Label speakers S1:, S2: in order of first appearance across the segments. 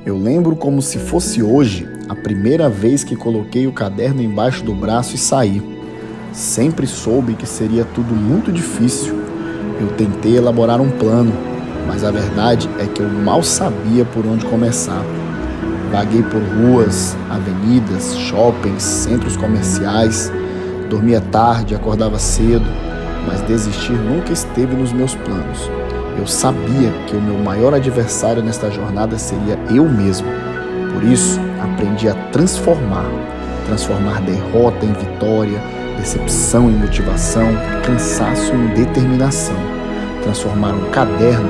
S1: Eu lembro como se fosse hoje a primeira vez que coloquei o caderno embaixo do braço e saí. Sempre soube que seria tudo muito difícil. Eu tentei elaborar um plano, mas a verdade é que eu mal sabia por onde começar. Vaguei por ruas, avenidas, shoppings, centros comerciais. Dormia tarde, acordava cedo, mas desistir nunca esteve nos meus planos. Eu sabia que o meu maior adversário nesta jornada seria eu mesmo. Por isso, aprendi a transformar derrota em vitória, decepção em motivação, cansaço em determinação. Transformar um caderno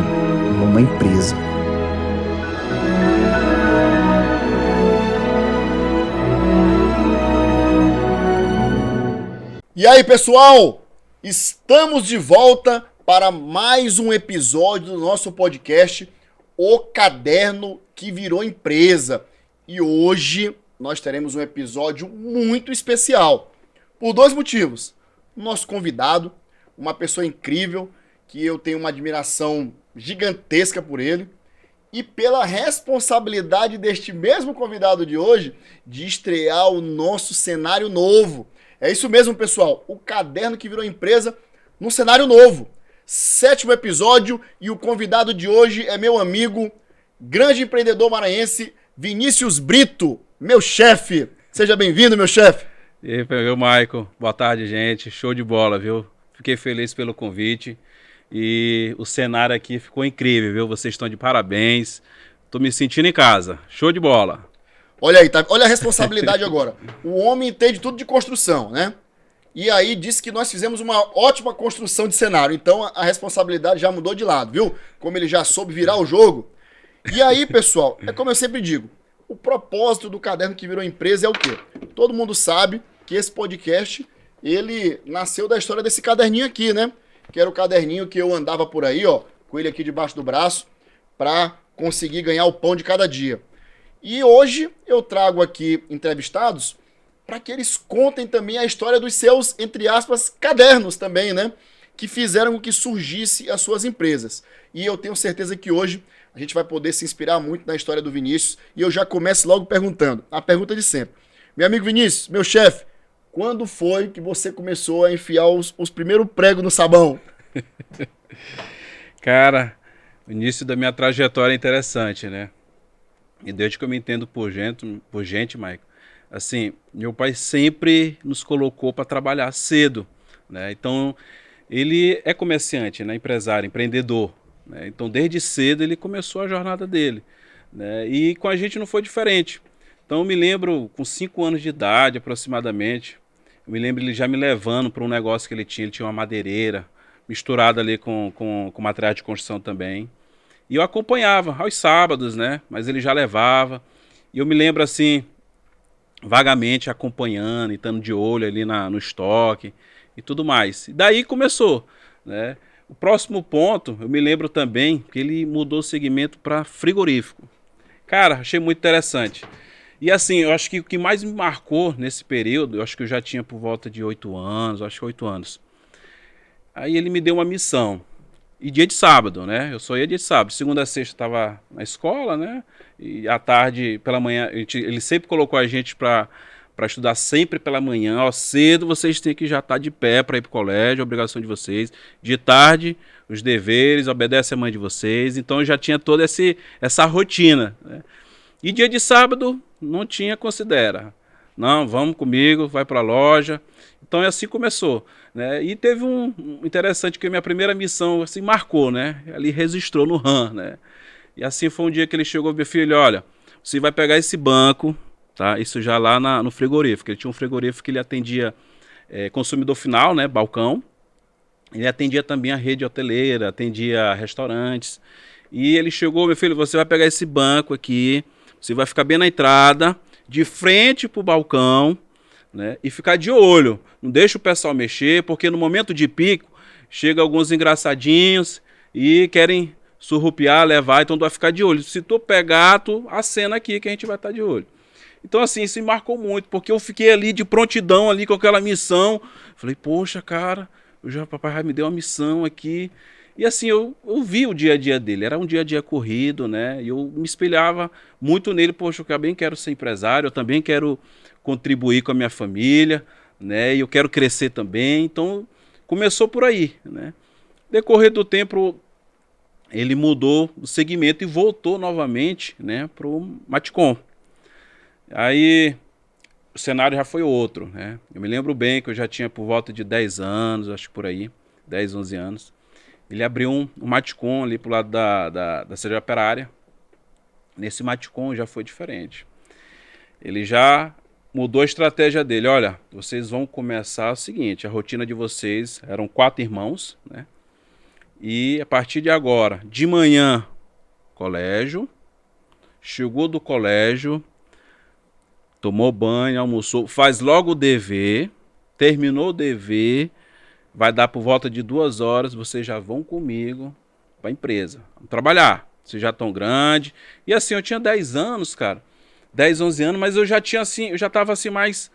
S1: em uma empresa.
S2: E aí, pessoal? Estamos de volta para mais um episódio do nosso podcast, O Caderno que Virou Empresa. E hoje nós teremos um episódio muito especial, por dois motivos. Nosso convidado, uma pessoa incrível, que eu tenho uma admiração gigantesca por ele, e pela responsabilidade deste mesmo convidado de hoje de estrear o nosso cenário novo. É isso mesmo, pessoal, o Caderno que Virou Empresa no cenário novo. 7º episódio e o convidado de hoje é meu amigo, grande empreendedor maranhense, Vinícius Brito, meu chefe. Seja bem-vindo, meu chefe.
S3: E aí, Maicon. Boa tarde, gente. Show de bola, viu? Fiquei feliz pelo convite e o cenário aqui ficou incrível, viu? Vocês estão de parabéns. Tô me sentindo em casa. Show de bola.
S2: Olha aí, tá? Olha a responsabilidade agora. O homem entende tudo de construção, né? E aí disse que nós fizemos uma ótima construção de cenário. Então a responsabilidade já mudou de lado, viu? Como ele já soube virar o jogo. E aí, pessoal, é como eu sempre digo, o propósito do Caderno que Virou Empresa é o quê? Todo mundo sabe que esse podcast, ele nasceu da história desse caderninho aqui, né? Que era o caderninho que eu andava por aí, ó, com ele aqui debaixo do braço, para conseguir ganhar o pão de cada dia. E hoje eu trago aqui entrevistados para que eles contem também a história dos seus, entre aspas, cadernos também, né? Que fizeram com que surgisse as suas empresas. E eu tenho certeza que hoje a gente vai poder se inspirar muito na história do Vinícius. E eu já começo logo perguntando, a pergunta de sempre. Meu amigo Vinícius, meu chefe, quando foi que você começou a enfiar os primeiros pregos no sabão?
S3: Cara, o início da minha trajetória é interessante, né? E desde que eu me entendo por gente, Maicon, assim, meu pai sempre nos colocou para trabalhar cedo, né? Então, ele é comerciante, né? Empresário, empreendedor, né? Então, desde cedo ele começou a jornada dele, né? E com a gente não foi diferente. Então, eu me lembro, com 5 anos de idade aproximadamente, eu me lembro ele já me levando para um negócio que ele tinha uma madeireira, misturada ali com material de construção também. E eu acompanhava aos sábados, né? Mas ele já levava. E eu me lembro assim, vagamente acompanhando e estando de olho ali no estoque e tudo mais. E daí começou, né? O próximo ponto, eu me lembro também que ele mudou o segmento para frigorífico. Cara, achei muito interessante. E assim, eu acho que o que mais me marcou nesse período, eu acho que eu já tinha por volta de 8 anos, acho que 8 anos. Aí ele me deu uma missão. E dia de sábado, né? Eu só ia dia de sábado. Segunda a sexta estava na escola, né? E à tarde, pela manhã, ele sempre colocou a gente para estudar sempre pela manhã. Ó, cedo vocês têm que já estar de pé para ir para o colégio, a obrigação de vocês. De tarde, os deveres, obedece a mãe de vocês. Então eu já tinha toda essa rotina, né? E dia de sábado, não tinha considera. Não, vamos comigo, vai para a loja. Então assim começou, né? E teve um interessante que a minha primeira missão assim marcou, né? Ali registrou no RAM, né? E assim foi um dia que ele chegou, meu filho, olha, você vai pegar esse banco, tá? Isso já lá no frigorífico. Ele tinha um frigorífico que ele atendia consumidor final, né? Balcão. Ele atendia também a rede hoteleira, atendia restaurantes. E ele chegou, meu filho, você vai pegar esse banco aqui, você vai ficar bem na entrada, de frente pro balcão, né? E ficar de olho. Não deixa o pessoal mexer, porque no momento de pico, chega alguns engraçadinhos e querem surrupiar, levar, então tu vai ficar de olho. Se tu pegar, tu acena aqui que a gente vai estar de olho. Então assim, isso me marcou muito, porque eu fiquei ali de prontidão ali com aquela missão. Falei, poxa, cara, papai já me deu uma missão aqui. E assim, eu vi o dia a dia dele, era um dia a dia corrido, né? E eu me espelhava muito nele, poxa, eu também quero ser empresário, eu também quero contribuir com a minha família, né? E eu quero crescer também. Então, começou por aí, né? Decorrer do tempo, ele mudou o segmento e voltou novamente, né, para o Matcom. Aí o cenário já foi outro, né? Eu me lembro bem que eu já tinha por volta de 10 anos, acho que por aí, 10, 11 anos. Ele abriu um Matcom ali pro lado da sede operária. Nesse Matcom já foi diferente. Ele já mudou a estratégia dele. Olha, vocês vão começar o seguinte, a rotina de vocês, eram 4 irmãos, né? E a partir de agora, de manhã, colégio, chegou do colégio, tomou banho, almoçou, faz logo o dever, terminou o dever, vai dar por volta de 2 horas, vocês já vão comigo para a empresa, vamos trabalhar, vocês já estão grandes. E assim, eu tinha 10 anos, cara, 10, 11 anos, mas eu já tinha assim, eu já estava assim mais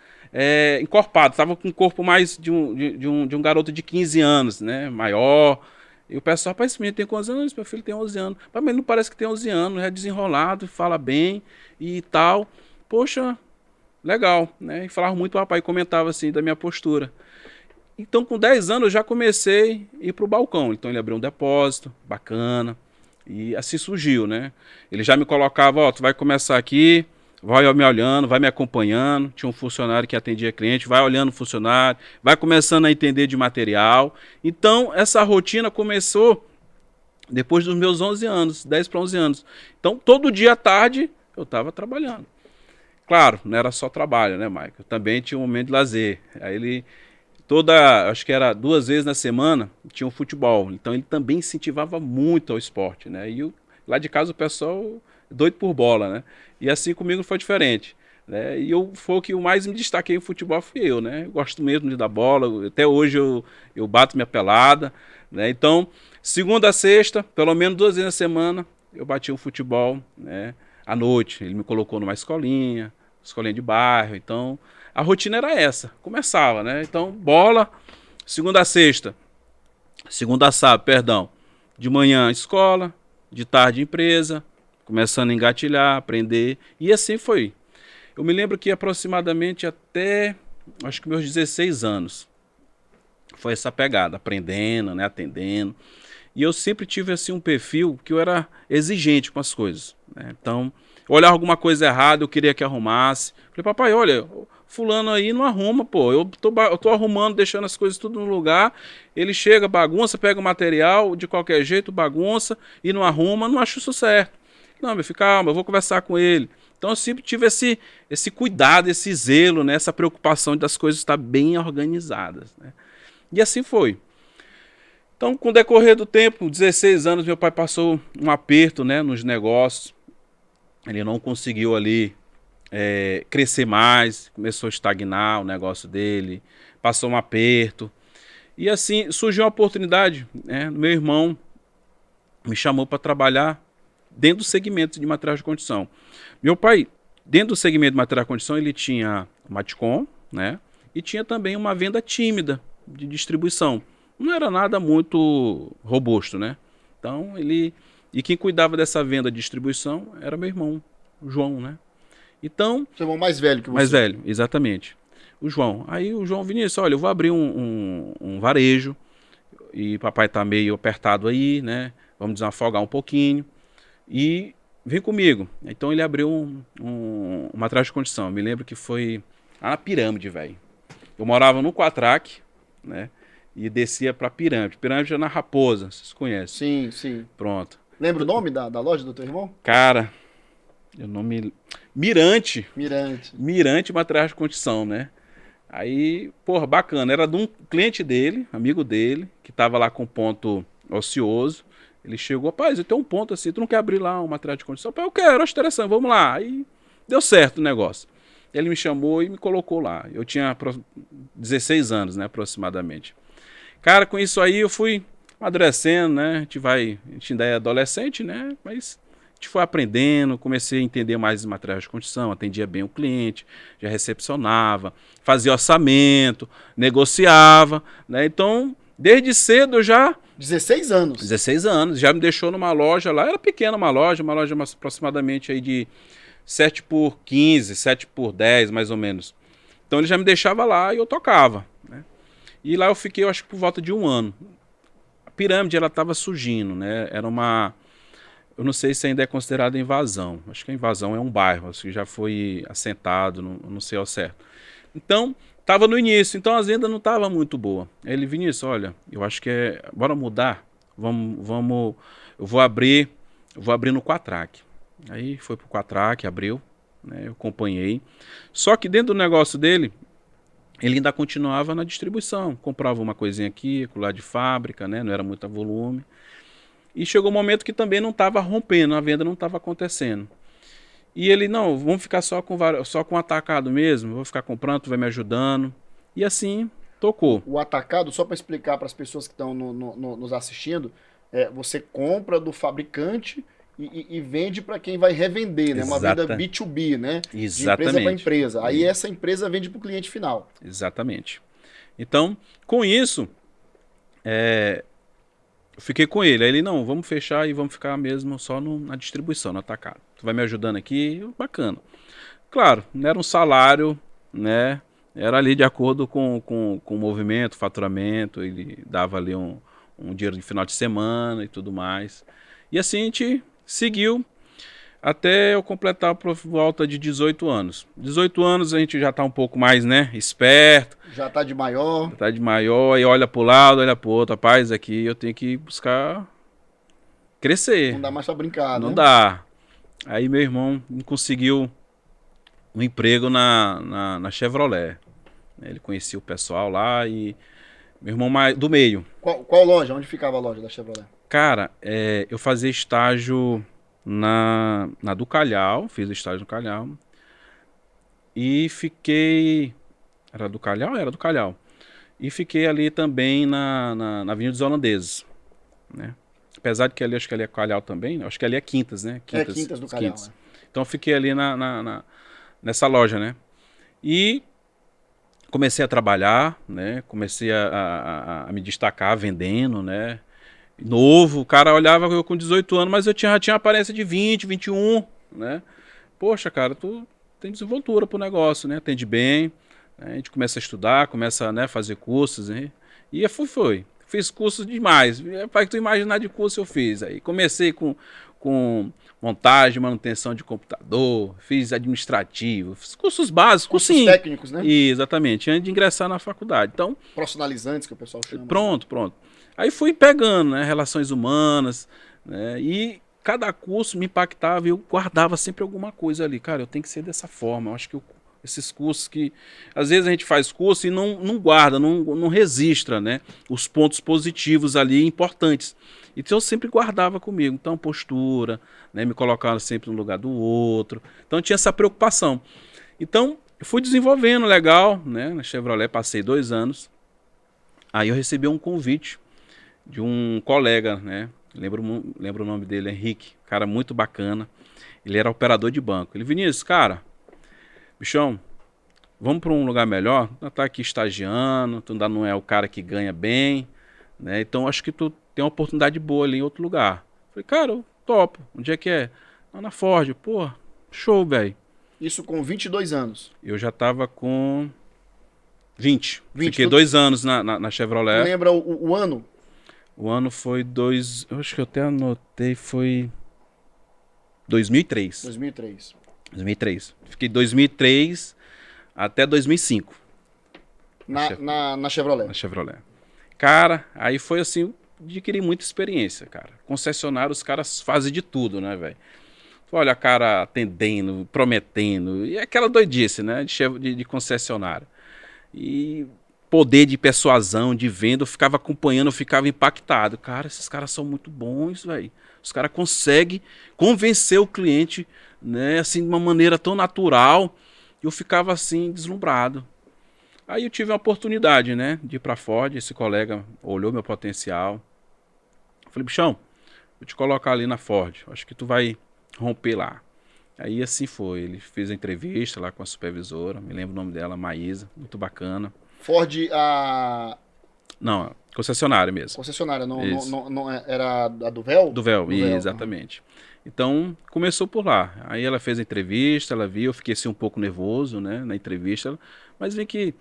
S3: encorpado, estava com o corpo mais de um garoto de 15 anos, né, maior. E o pessoal, rapaz, esse menino tem quantos anos? Meu filho tem 11 anos. Mas ele não parece que tem 11 anos, é desenrolado, fala bem e tal. Poxa, legal, né? E falava muito, o papai comentava assim da minha postura. Então, com 10 anos, eu já comecei a ir para o balcão. Então, ele abriu um depósito, bacana. E assim surgiu, né? Ele já me colocava, ó, tu vai começar aqui, vai me olhando, vai me acompanhando. Tinha um funcionário que atendia cliente, vai olhando o funcionário, vai começando a entender de material. Então, essa rotina começou depois dos meus 11 anos, 10 para 11 anos. Então, todo dia à tarde, eu estava trabalhando. Claro, não era só trabalho, né, Michael? Eu também tinha um momento de lazer. Aí ele, acho que era 2 vezes na semana, tinha um futebol. Então, ele também incentivava muito ao esporte, né? E lá de casa o pessoal doido por bola, né? E assim comigo foi diferente, né? E foi o que eu mais me destaquei em futebol, fui eu, né? Eu gosto mesmo de dar bola, até hoje eu bato minha pelada, né? Então, segunda a sexta, pelo menos 2 vezes na semana, eu batia o futebol, né? À noite, ele me colocou numa escolinha de bairro, então a rotina era essa, começava, né? Então, bola, segunda a sábado, perdão, de manhã escola, de tarde empresa, começando a engatilhar, aprender, e assim foi. Eu me lembro que aproximadamente até, acho que meus 16 anos, foi essa pegada, aprendendo, né, atendendo, e eu sempre tive assim um perfil que eu era exigente com as coisas, né? Então, eu olhava alguma coisa errada, eu queria que arrumasse. Falei, papai, olha, fulano aí não arruma, pô, eu tô arrumando, deixando as coisas tudo no lugar, ele chega, bagunça, pega o material, de qualquer jeito, bagunça, e não arruma, não acho isso certo. Não, meu filho, calma, eu vou conversar com ele. Então eu sempre tive esse cuidado, esse zelo, né, essa preocupação das coisas estar bem organizadas, né? E assim foi. Então, com o decorrer do tempo, 16 anos, meu pai passou um aperto, né, nos negócios. Ele não conseguiu ali crescer mais, começou a estagnar o negócio dele, passou um aperto. E assim, surgiu uma oportunidade, né, meu irmão me chamou para trabalhar dentro do segmento de materiais de construção. Meu pai, dentro do segmento de materiais de construção, ele tinha Matcom, né? E tinha também uma venda tímida de distribuição. Não era nada muito robusto, né? Então, e quem cuidava dessa venda de distribuição era meu irmão, o João, né? Então...
S2: Seu irmão mais velho que você.
S3: Mais velho, exatamente. O João. Aí o João, Vinícius, olha, eu vou abrir um varejo e papai tá meio apertado aí, né? Vamos desafogar um pouquinho. E vem comigo. Então ele abriu uma atrás de condição. Eu me lembro que foi lá na Pirâmide, velho. Eu morava no Quatraque, né? E descia pra Pirâmide. Pirâmide é na Raposa, vocês conhecem?
S2: Sim, sim.
S3: Pronto.
S2: Lembra o nome da loja do teu irmão?
S3: Cara, eu não me... Mirante Materiais de Construção, né? Aí, porra, bacana. Era de um cliente dele, amigo dele, que tava lá com ponto ocioso. Ele chegou, rapaz, eu tenho um ponto assim, tu não quer abrir lá um material de construção? Eu quero, acho interessante, vamos lá. Aí deu certo o negócio. Ele me chamou e me colocou lá. Eu tinha 16 anos, né, aproximadamente. Cara, com isso aí eu fui amadurecendo, né? A gente ainda é adolescente, né? Mas a gente foi aprendendo, comecei a entender mais de materiais de construção, atendia bem o cliente, já recepcionava, fazia orçamento, negociava, né? Então, Desde cedo eu já...
S2: 16 anos.
S3: 16 anos, já me deixou numa loja lá, era pequena uma loja aproximadamente aí de 7 por 15, 7 por 10, mais ou menos. Então ele já me deixava lá e eu tocava, né? E lá eu fiquei, eu acho que por volta de 1 ano. A pirâmide, ela estava surgindo, né? Era uma... Eu não sei se ainda é considerada invasão. Acho que a invasão é um bairro, acho que já foi assentado, não sei ao certo. Então, estava no início, então as vendas não estavam muito boas. Aí ele, Vinícius, olha, eu acho que bora mudar, eu vou abrir no Quatrack. Aí foi pro Quatrack, abriu, né, eu acompanhei. Só que dentro do negócio dele, ele ainda continuava na distribuição, comprava uma coisinha aqui, lá de fábrica, né, não era muito volume. E chegou um momento que também não estava rompendo, a venda não estava acontecendo. E ele, não, vamos ficar só com atacado mesmo, vou ficar comprando, tu vai me ajudando. E assim, tocou.
S2: O atacado, só para explicar para as pessoas que estão nos assistindo, você compra do fabricante e vende para quem vai revender, né? Uma venda B2B, né?
S3: Exatamente.
S2: De empresa para empresa. Aí essa empresa vende para o cliente final.
S3: Exatamente. Então, com isso, eu fiquei com ele. Aí ele, não, vamos fechar e vamos ficar mesmo só na distribuição, no atacado. Tu vai me ajudando aqui, bacana. Claro, não era um salário, né? Era ali de acordo com o movimento, faturamento. Ele dava ali um dinheiro de final de semana e tudo mais. E assim a gente seguiu até eu completar por volta de 18 anos. 18 anos a gente já tá um pouco mais, né, esperto.
S2: Já tá de maior.
S3: Já tá de maior e olha pro lado, olha pro outro. Rapaz, aqui eu tenho que buscar crescer.
S2: Não dá mais pra brincar,
S3: Não
S2: né?
S3: dá. Aí meu irmão conseguiu um emprego na Chevrolet. Ele conhecia o pessoal lá e... Meu irmão do meio.
S2: Qual loja? Onde ficava a loja da Chevrolet?
S3: Cara, eu fazia estágio na do Calhau, fiz estágio no Calhau. E fiquei... Era do Calhau? Era do Calhau. E fiquei ali também na Avenida dos Holandeses, né? Apesar de que ali, acho que ali é Calhau também, acho que ali é Quintas, né?
S2: Quintas do Calhau.
S3: Quintas. Então eu fiquei ali nessa loja, né? E comecei a trabalhar, né? Comecei a me destacar vendendo, né? Novo, o cara olhava eu com 18 anos, mas eu já tinha aparência de 20, 21, né? Poxa, cara, tu tem desenvoltura pro negócio, né? Atende bem, né? A gente começa a estudar, começa, né, fazer cursos, né? E foi. Fiz cursos demais. Para que tu imaginar de curso eu fiz. Aí comecei com montagem, manutenção de computador, fiz administrativo, fiz cursos básicos.
S2: Cursos técnicos, né?
S3: Exatamente, antes de ingressar na faculdade. Então,
S2: profissionalizantes, que o pessoal chama.
S3: Pronto. Aí fui pegando, né, relações humanas, né, e cada curso me impactava e eu guardava sempre alguma coisa ali. Cara, eu tenho que ser dessa forma. Eu acho que esses cursos que... Às vezes a gente faz curso e não guarda, não registra, né, os pontos positivos ali importantes. Então eu sempre guardava comigo. Então postura, né, me colocava sempre no lugar do outro. Então tinha essa preocupação. Então eu fui desenvolvendo legal, né, na Chevrolet, passei 2 anos. Aí eu recebi um convite de um colega, né? Lembro o nome dele, Henrique, cara muito bacana. Ele era operador de banco. Ele, Vinícius, cara, bichão, vamos para um lugar melhor? Tu tá aqui estagiando, tu ainda não é o cara que ganha bem, né? Então acho que tu tem uma oportunidade boa ali em outro lugar. Falei, cara, eu topo. Onde é que é? Na Ford. Pô, show, velho.
S2: Isso com 22 anos.
S3: Eu já tava com 20. Fiquei 2 anos na Chevrolet.
S2: Tu lembra o ano?
S3: O ano foi eu acho que eu até anotei, foi 2003. 2003. Fiquei 2003 até 2005.
S2: Na Chevrolet.
S3: Na Chevrolet. Cara, aí foi assim, adquiri muita experiência, cara. Concessionário, os caras fazem de tudo, né, velho? Olha a cara atendendo, prometendo, e aquela doidice, né, de concessionário. E... poder de persuasão, de venda, eu ficava acompanhando, eu ficava impactado. Cara, esses caras são muito bons, velho. Os caras conseguem convencer o cliente, né, assim, de uma maneira tão natural. Eu ficava, assim, deslumbrado. Aí eu tive a oportunidade, né, de ir pra Ford. Esse colega olhou meu potencial. Eu falei, bichão, vou te colocar ali na Ford. Acho que tu vai romper lá. Aí assim foi. Ele fez a entrevista lá com a supervisora. Me lembro o nome dela, Maísa. Muito bacana.
S2: Ford,
S3: Não, concessionária mesmo.
S2: Concessionária,
S3: Isso.
S2: não era a do Véu?
S3: Do Véu, exatamente. Então, começou por lá. Aí ela fez a entrevista, ela viu, eu fiquei assim um pouco nervoso, né, na entrevista, mas vi que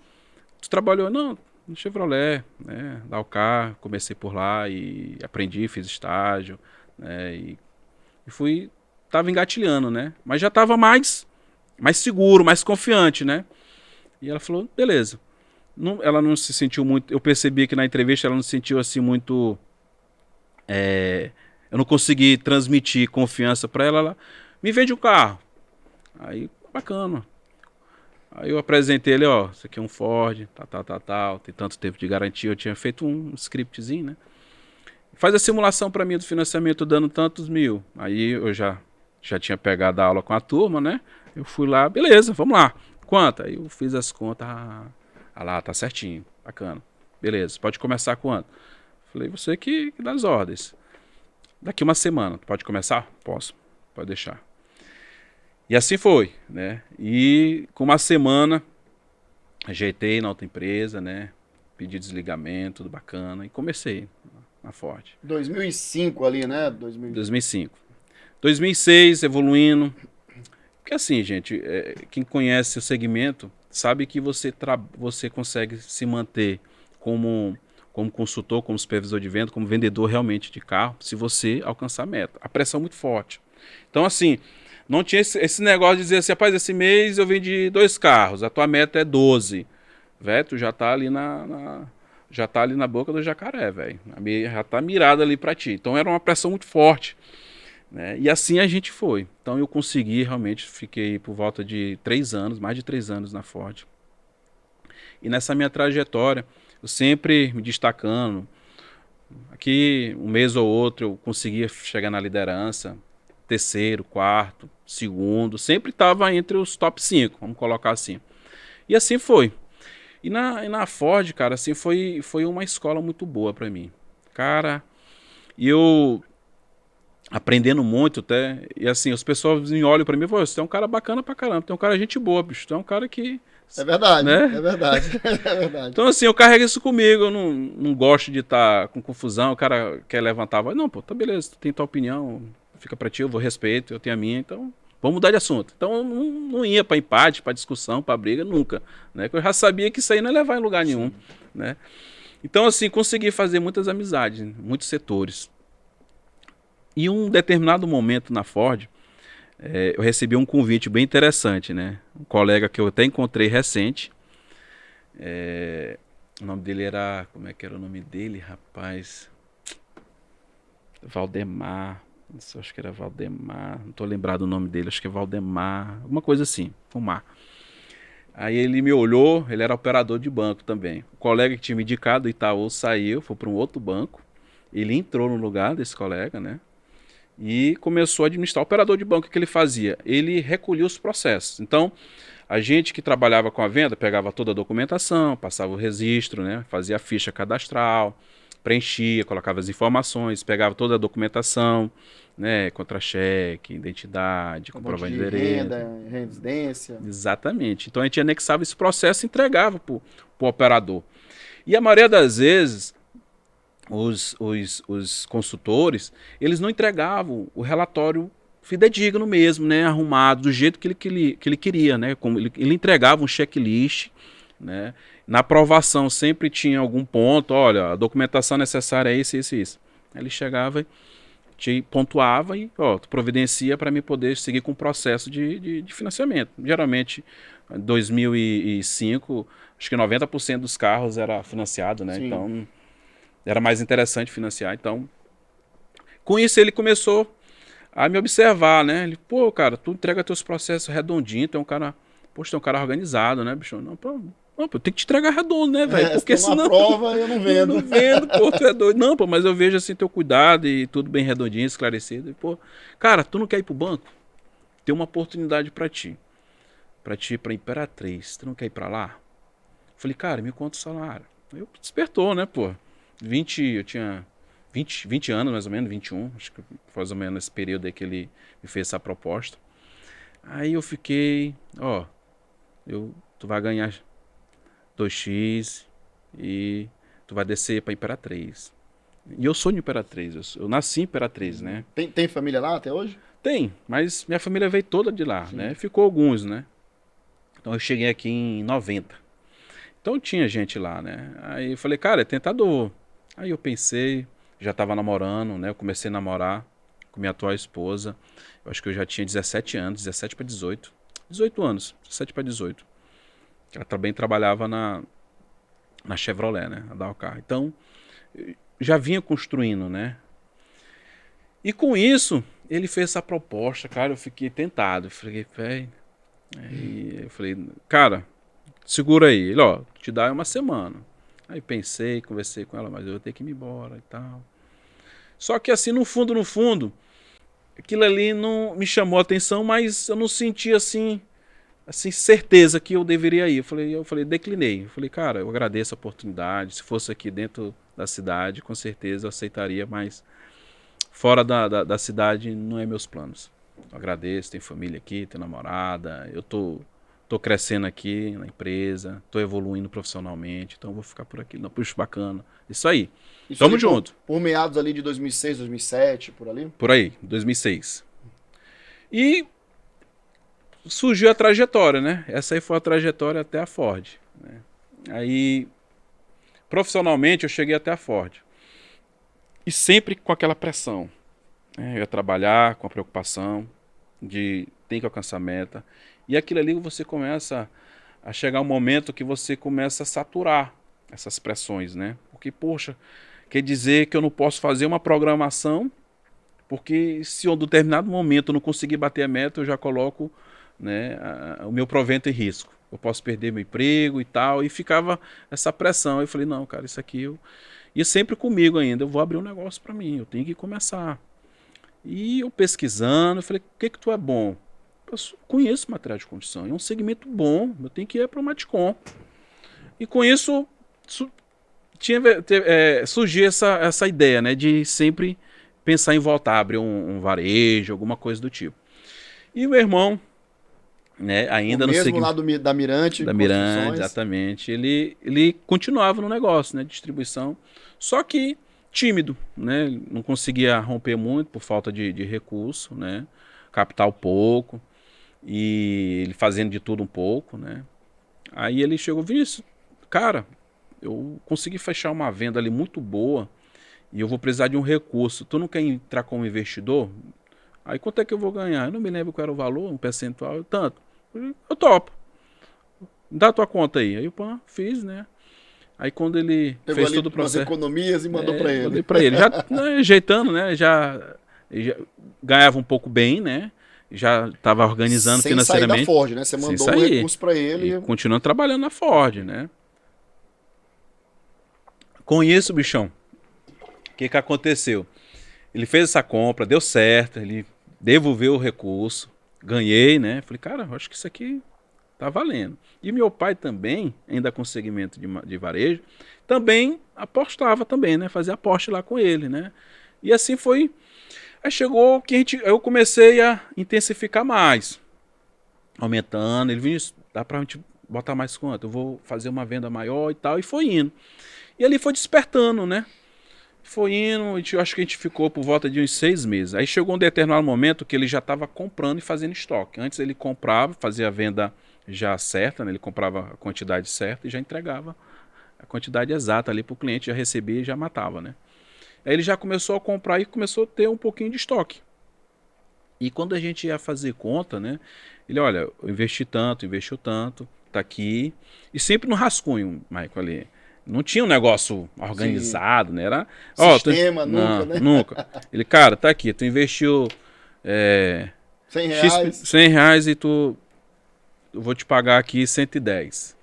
S3: tu trabalhou, não, no Chevrolet, né, da OK, comecei por lá e aprendi, fiz estágio, né, e tava engatilhando, né, mas já tava mais seguro, mais confiante, né. E ela falou, beleza. Ela não se sentiu muito, eu percebi que na entrevista ela não se sentiu assim muito... eu não consegui transmitir confiança para ela. Ela me vende um carro. Aí, bacana. Aí eu apresentei ele, ó, isso aqui é um Ford, tal, tem tanto tempo de garantia. Eu tinha feito um scriptzinho, né? Faz a simulação para mim do financiamento dando tantos mil. Aí eu já tinha pegado a aula com a turma, né? Eu fui lá, beleza, vamos lá. Quanto? Aí eu fiz as contas. Lá, tá certinho, bacana. Beleza, pode começar quanto? Falei, você que dá as ordens. Daqui uma semana, pode começar? Posso, pode deixar. E assim foi, né? E com uma semana, ajeitei na outra empresa, né? Pedi desligamento, tudo bacana. E comecei na Ford.
S2: 2005 ali, né?
S3: 2005. 2006, evoluindo. Porque assim, gente, quem conhece o segmento sabe que você consegue se manter como consultor, como supervisor de venda, como vendedor realmente de carro, se você alcançar a meta. A pressão é muito forte. Então, assim, não tinha esse negócio de dizer assim, rapaz, esse mês eu vendi 2 carros, a tua meta é 12. Velho, tu já tá ali já tá ali na boca do jacaré, velho. Já tá mirada ali pra ti. Então era uma pressão muito forte, né? E assim a gente foi. Então eu consegui, realmente, fiquei por volta de 3 anos, mais de 3 anos na Ford. E nessa minha trajetória, eu sempre me destacando. Aqui, um mês ou outro, eu conseguia chegar na liderança. Terceiro, quarto, segundo. Sempre estava entre os top 5, vamos colocar assim. E assim foi. E na Ford, cara, assim, foi uma escola muito boa para mim. Cara, e eu aprendendo muito até. E assim, os pessoas me olham para mim e falam, você é um cara bacana pra caramba, tu é um cara gente boa, bicho. Tu é um cara que...
S2: É verdade,
S3: né?
S2: É verdade, é verdade.
S3: Então, assim, eu carrego isso comigo. Eu não gosto de estar com confusão. O cara quer levantar a voz. Não, pô, tá beleza, tu tem tua opinião, fica pra ti, eu vou respeito, eu tenho a minha, então vamos mudar de assunto. Então eu não ia pra empate, pra discussão, pra briga, nunca. Né? Porque eu já sabia que isso aí não ia levar em lugar nenhum. Né? Então, assim, consegui fazer muitas amizades, muitos setores. E um determinado momento na Ford, eu recebi um convite bem interessante, né? Um colega que eu até encontrei recente. O nome dele era... Como é que era o nome dele, rapaz? Valdemar. Acho que era Valdemar. Não tô lembrado o nome dele. Acho que é Valdemar. Alguma coisa assim. Fumar. Aí ele me olhou. Ele era operador de banco também. O colega que tinha me indicado, o Itaú, saiu. Foi para um outro banco. Ele entrou no lugar desse colega, né? E começou a administrar. O operador de banco, o que ele fazia? Ele recolhia os processos. Então, a gente que trabalhava com a venda pegava toda a documentação, passava o registro, né? Fazia a ficha cadastral, preenchia, colocava as informações, pegava toda a documentação, né? Contra-cheque, identidade, comprovante de endereço.
S2: Renda, residência.
S3: Exatamente. Então a gente anexava esse processo e entregava para o operador. E a maioria das vezes, os consultores, eles não entregavam o relatório fidedigno mesmo, né, arrumado, do jeito que ele queria, né, como ele entregava um checklist, né, na aprovação sempre tinha algum ponto, olha, a documentação necessária é isso. Ele chegava, te pontuava e, ó, tu providencia para mim poder seguir com o processo de financiamento. Geralmente, em 2005, acho que 90% dos carros era financiado, né,
S2: Sim.
S3: Então era mais interessante financiar. Então, com isso ele começou a me observar, né? Ele, pô, cara, tu entrega teus processos redondinho, tu é um cara, poxa, tu é um cara organizado, né, bicho? Não, pô, eu tenho que te entregar redondo, né, velho? Porque
S2: se
S3: senão...
S2: prova, eu não vendo.
S3: Eu não vendo, pô, tu é doido. Não, pô, mas eu vejo assim teu cuidado e tudo bem redondinho, esclarecido. E, pô, cara, tu não quer ir pro banco? Tem uma oportunidade pra ti. Pra ti ir pra Imperatriz. Tu não quer ir pra lá? Eu falei, cara, me conta o salário. Aí eu despertou, né, pô? Eu tinha 20 anos, mais ou menos, 21. Acho que foi mais ou menos nesse período aí que ele me fez essa proposta. Aí eu fiquei, ó, tu vai ganhar 2x e tu vai descer para Imperatriz. E eu sou de Imperatriz, eu nasci em Imperatriz, né?
S2: Tem família lá até hoje?
S3: Tem, mas minha família veio toda de lá, né? Ficou alguns, né? Então eu cheguei aqui em 90. Então tinha gente lá, né? Aí eu falei, cara, é tentador. Aí eu pensei, já tava namorando, né? Eu comecei a namorar com minha atual esposa. Eu acho que eu já tinha 17 anos, 17 para 18. 18 anos, 17 para 18. Ela também trabalhava na Chevrolet, né? A Dalcar. Então, já vinha construindo, né? E com isso, ele fez essa proposta, cara, eu fiquei tentado. Eu falei, velho. Aí eu falei, cara, segura aí. Ele, ó, te dá uma semana. Aí pensei, conversei com ela, mas eu vou ter que ir embora e tal. Só que assim, no fundo, aquilo ali não me chamou a atenção, mas eu não senti assim certeza que eu deveria ir. Eu falei, declinei. Eu falei, cara, eu agradeço a oportunidade. Se fosse aqui dentro da cidade, com certeza eu aceitaria, mas fora da cidade não é meus planos. Eu agradeço, tem família aqui, tem namorada, eu tô crescendo aqui na empresa, tô evoluindo profissionalmente, então eu vou ficar por aqui. Não, puxa, bacana. Isso aí.
S2: Isso
S3: Tamo
S2: ali
S3: junto.
S2: Por meados ali de 2006, 2007, por ali?
S3: Por aí, 2006. E surgiu a trajetória, né? Essa aí foi a trajetória até a Ford, né? Aí, profissionalmente, eu cheguei até a Ford. E sempre com aquela pressão, né? Eu ia trabalhar com a preocupação de ter que alcançar a meta. E aquilo ali você começa a chegar um momento que você começa a saturar essas pressões, né? Porque, poxa, quer dizer que eu não posso fazer uma programação, porque se em um determinado momento eu não conseguir bater a meta, eu já coloco, né, o meu provento em risco. Eu posso perder meu emprego e tal. E ficava essa pressão. Eu falei, não, cara, isso aqui eu... E sempre comigo ainda, eu vou abrir um negócio para mim, eu tenho que começar. E eu pesquisando, eu falei, o que tu é bom? Eu conheço material de construção, é um segmento bom, eu tenho que ir para o Maticom. E com isso surgiu essa ideia, né, de sempre pensar em voltar a abrir um varejo, alguma coisa do tipo. E o meu irmão, né, ainda
S2: o
S3: no
S2: mesmo
S3: segmento
S2: lá da Mirante,
S3: da Mirante,
S2: Construções.
S3: exatamente, ele continuava no negócio, né, de distribuição, só que tímido, né, não conseguia romper muito por falta de recurso, né, capital pouco, e ele fazendo de tudo um pouco, né. Aí ele chegou, Vinícius, cara, eu consegui fechar uma venda ali muito boa e eu vou precisar de um recurso. Tu não quer entrar como investidor? Aí quanto é que eu vou ganhar? Eu não me lembro qual era o valor, um percentual, tanto. Eu topo. Dá a tua conta aí. Aí eu fiz, né? Aí quando ele
S2: Pegou
S3: fez
S2: ali
S3: todo o processo,
S2: umas economias e mandou para ele.
S3: mandei para ele. Já, né, ajeitando, né? Já ganhava um pouco bem, né? Já estava organizando
S2: Sem
S3: financeiramente.
S2: sair da Ford, né? Você
S3: Sem
S2: mandou um
S3: sair.
S2: recurso para ele.
S3: E continuando trabalhando na Ford, né? Com isso, bichão, o que aconteceu? Ele fez essa compra, deu certo, ele devolveu o recurso, ganhei, né? Falei, cara, eu acho que isso aqui tá valendo. E meu pai também, ainda com segmento de varejo, também apostava também, né? Fazia aposta lá com ele, né? E assim foi. Aí chegou que eu comecei a intensificar mais, aumentando. Ele vinha, dá pra gente botar mais quanto? Eu vou fazer uma venda maior e tal, e foi indo. E ali foi despertando, né? Foi indo, eu acho que a gente ficou por volta de uns 6 meses. Aí chegou um determinado momento que ele já estava comprando e fazendo estoque. Antes ele comprava, fazia a venda já certa, né? Ele comprava a quantidade certa e já entregava a quantidade exata ali para o cliente, já recebia e já matava, né? Aí ele já começou a comprar e começou a ter um pouquinho de estoque. E quando a gente ia fazer conta, né? Ele, olha, eu investiu tanto, tá aqui. E sempre no rascunho, Michael, ali. Não tinha um negócio organizado, né? Era.
S2: Sistema, nunca,
S3: não,
S2: né?
S3: Nunca. Ele, cara, tá aqui, tu investiu
S2: R$100.
S3: 100 reais e eu vou te pagar aqui 110.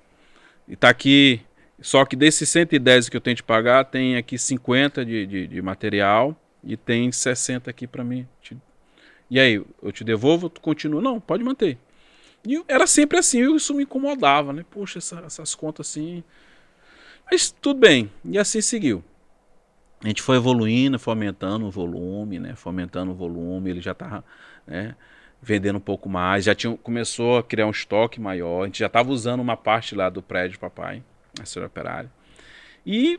S3: E tá aqui, só que desses 110 que eu tenho que te pagar, tem aqui 50 de material e tem 60 aqui para mim. E aí, eu te devolvo, tu continua? Não, pode manter. E era sempre assim, isso me incomodava, né? Poxa, essas contas assim. Mas tudo bem, e assim seguiu. A gente foi evoluindo, foi aumentando o volume, né? Foi aumentando o volume, ele já estava, né, vendendo um pouco mais, começou a criar um estoque maior, a gente já estava usando uma parte lá do prédio do papai, a senhora operária. E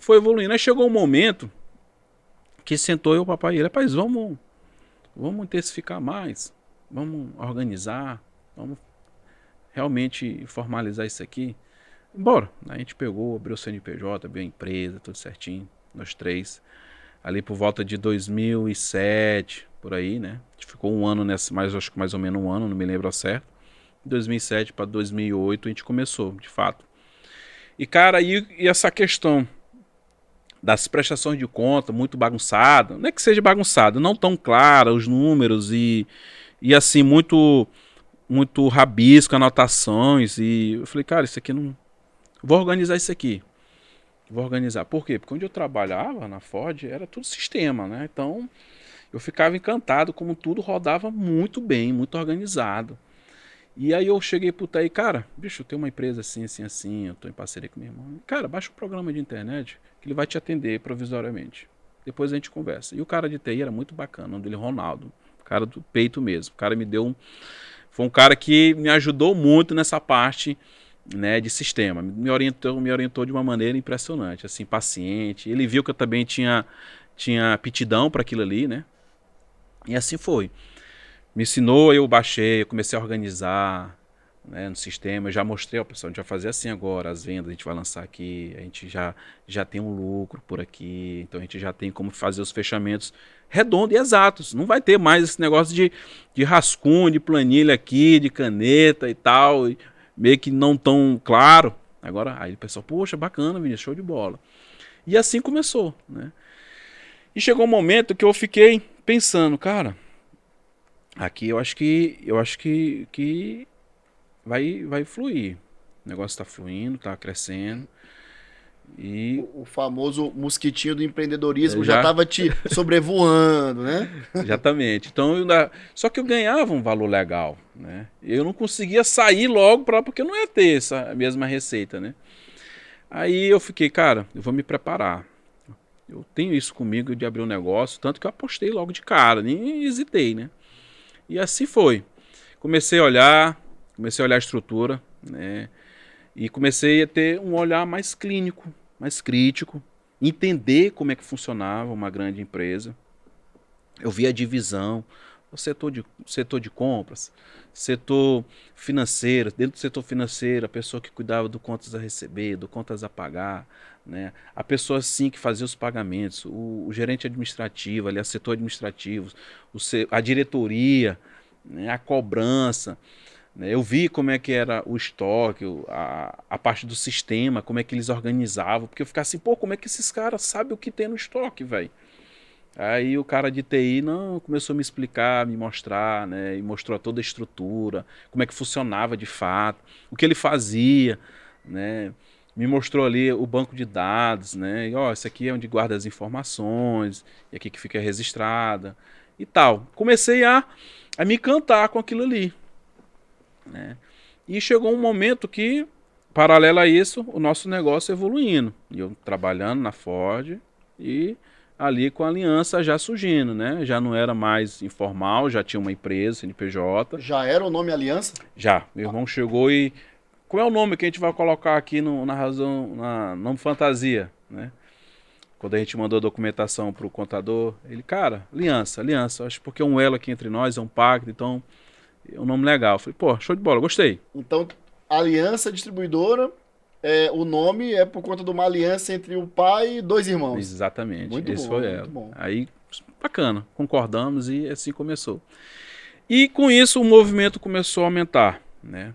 S3: foi evoluindo. Aí chegou um momento que sentou eu, o papai, e ele, rapaz, vamos intensificar mais, vamos organizar, vamos realmente formalizar isso aqui. Bora. A gente pegou, abriu o CNPJ, abriu a empresa, tudo certinho, nós três. Ali por volta de 2007, por aí, né? A gente ficou um ano nessa, acho que mais ou menos um ano, não me lembro ao certo. 2007 para 2008 a gente começou, de fato. E, cara, e essa questão das prestações de conta muito bagunçada, não é que seja bagunçada, não tão clara os números e assim, muito rabisco, anotações. E eu falei, cara, isso aqui não... Vou organizar isso aqui. Vou organizar. Por quê? Porque onde eu trabalhava, na Ford, era tudo sistema, né? Então, eu ficava encantado como tudo rodava muito bem, muito organizado. E aí eu cheguei pro Thaí, cara, bicho, eu tenho uma empresa assim, assim, assim, eu tô em parceria com meu irmão. Cara, baixa um programa de internet que ele vai te atender provisoriamente. Depois a gente conversa. E o cara de TI era muito bacana, o nome dele é Ronaldo, cara do peito mesmo. O cara me deu foi um cara que me ajudou muito nessa parte, né, de sistema. Me orientou de uma maneira impressionante, assim, paciente. Ele viu que eu também tinha aptidão para aquilo ali, né? E assim foi. Me ensinou, eu baixei, eu comecei a organizar, né, no sistema. Eu já mostrei, ó, pessoal, a gente vai fazer assim agora, as vendas a gente vai lançar aqui, a gente já tem um lucro por aqui, então a gente já tem como fazer os fechamentos redondos e exatos. Não vai ter mais esse negócio de rascunho, de planilha aqui, de caneta e tal, meio que não tão claro. Agora, aí o pessoal, poxa, bacana, Vinícius, show de bola. E assim começou, né? E chegou um momento que eu fiquei pensando, cara, aqui eu acho que vai fluir. O negócio está fluindo, está crescendo. E
S2: O famoso mosquitinho do empreendedorismo já estava te sobrevoando, né?
S3: exatamente. Então, só que eu ganhava um valor legal, né? Eu não conseguia sair logo porque eu não ia ter essa mesma receita, né? Aí eu fiquei, cara, eu vou me preparar. Eu tenho isso comigo de abrir um negócio, tanto que eu apostei logo de cara, nem hesitei, né? E assim foi. Comecei a olhar a estrutura, né? E comecei a ter um olhar mais clínico, mais crítico, entender como é que funcionava uma grande empresa. Eu vi a divisão, o setor de compras, setor financeiro, dentro do setor financeiro, a pessoa que cuidava do contas a receber, do contas a pagar, né? A pessoa sim que fazia os pagamentos, o gerente administrativo, ali, o setor administrativo, a diretoria, né? A cobrança. Eu vi como é que era o estoque, a parte do sistema, como é que eles organizavam, porque eu ficava assim, pô, como é que esses caras sabem o que tem no estoque, velho? Aí o cara de TI começou a me explicar, me mostrar, né, e mostrou toda a estrutura, como é que funcionava de fato, o que ele fazia, né, me mostrou ali o banco de dados, né, e ó, isso aqui é onde guarda as informações, e aqui que fica registrada, e tal. Comecei a me encantar com aquilo ali, né, e chegou um momento que, paralelo a isso, o nosso negócio evoluindo, e eu trabalhando na Ford e ali com a aliança já surgindo, né? Já não era mais informal, já tinha uma empresa, CNPJ.
S2: Já era o nome Aliança?
S3: Já. Meu irmão chegou e... Qual é o nome que a gente vai colocar aqui na nome fantasia, né? Quando a gente mandou a documentação para o contador, ele, cara, aliança, acho porque é um elo aqui entre nós, é um pacto, então é um nome legal. Eu falei, pô, show de bola, gostei.
S2: Então, Aliança Distribuidora, o nome é por conta de uma aliança entre o pai e dois irmãos.
S3: Exatamente,
S2: muito
S3: esse
S2: bom,
S3: foi
S2: muito
S3: ela.
S2: bom.
S3: Aí, bacana, concordamos e assim começou. E com isso o movimento começou a aumentar, né?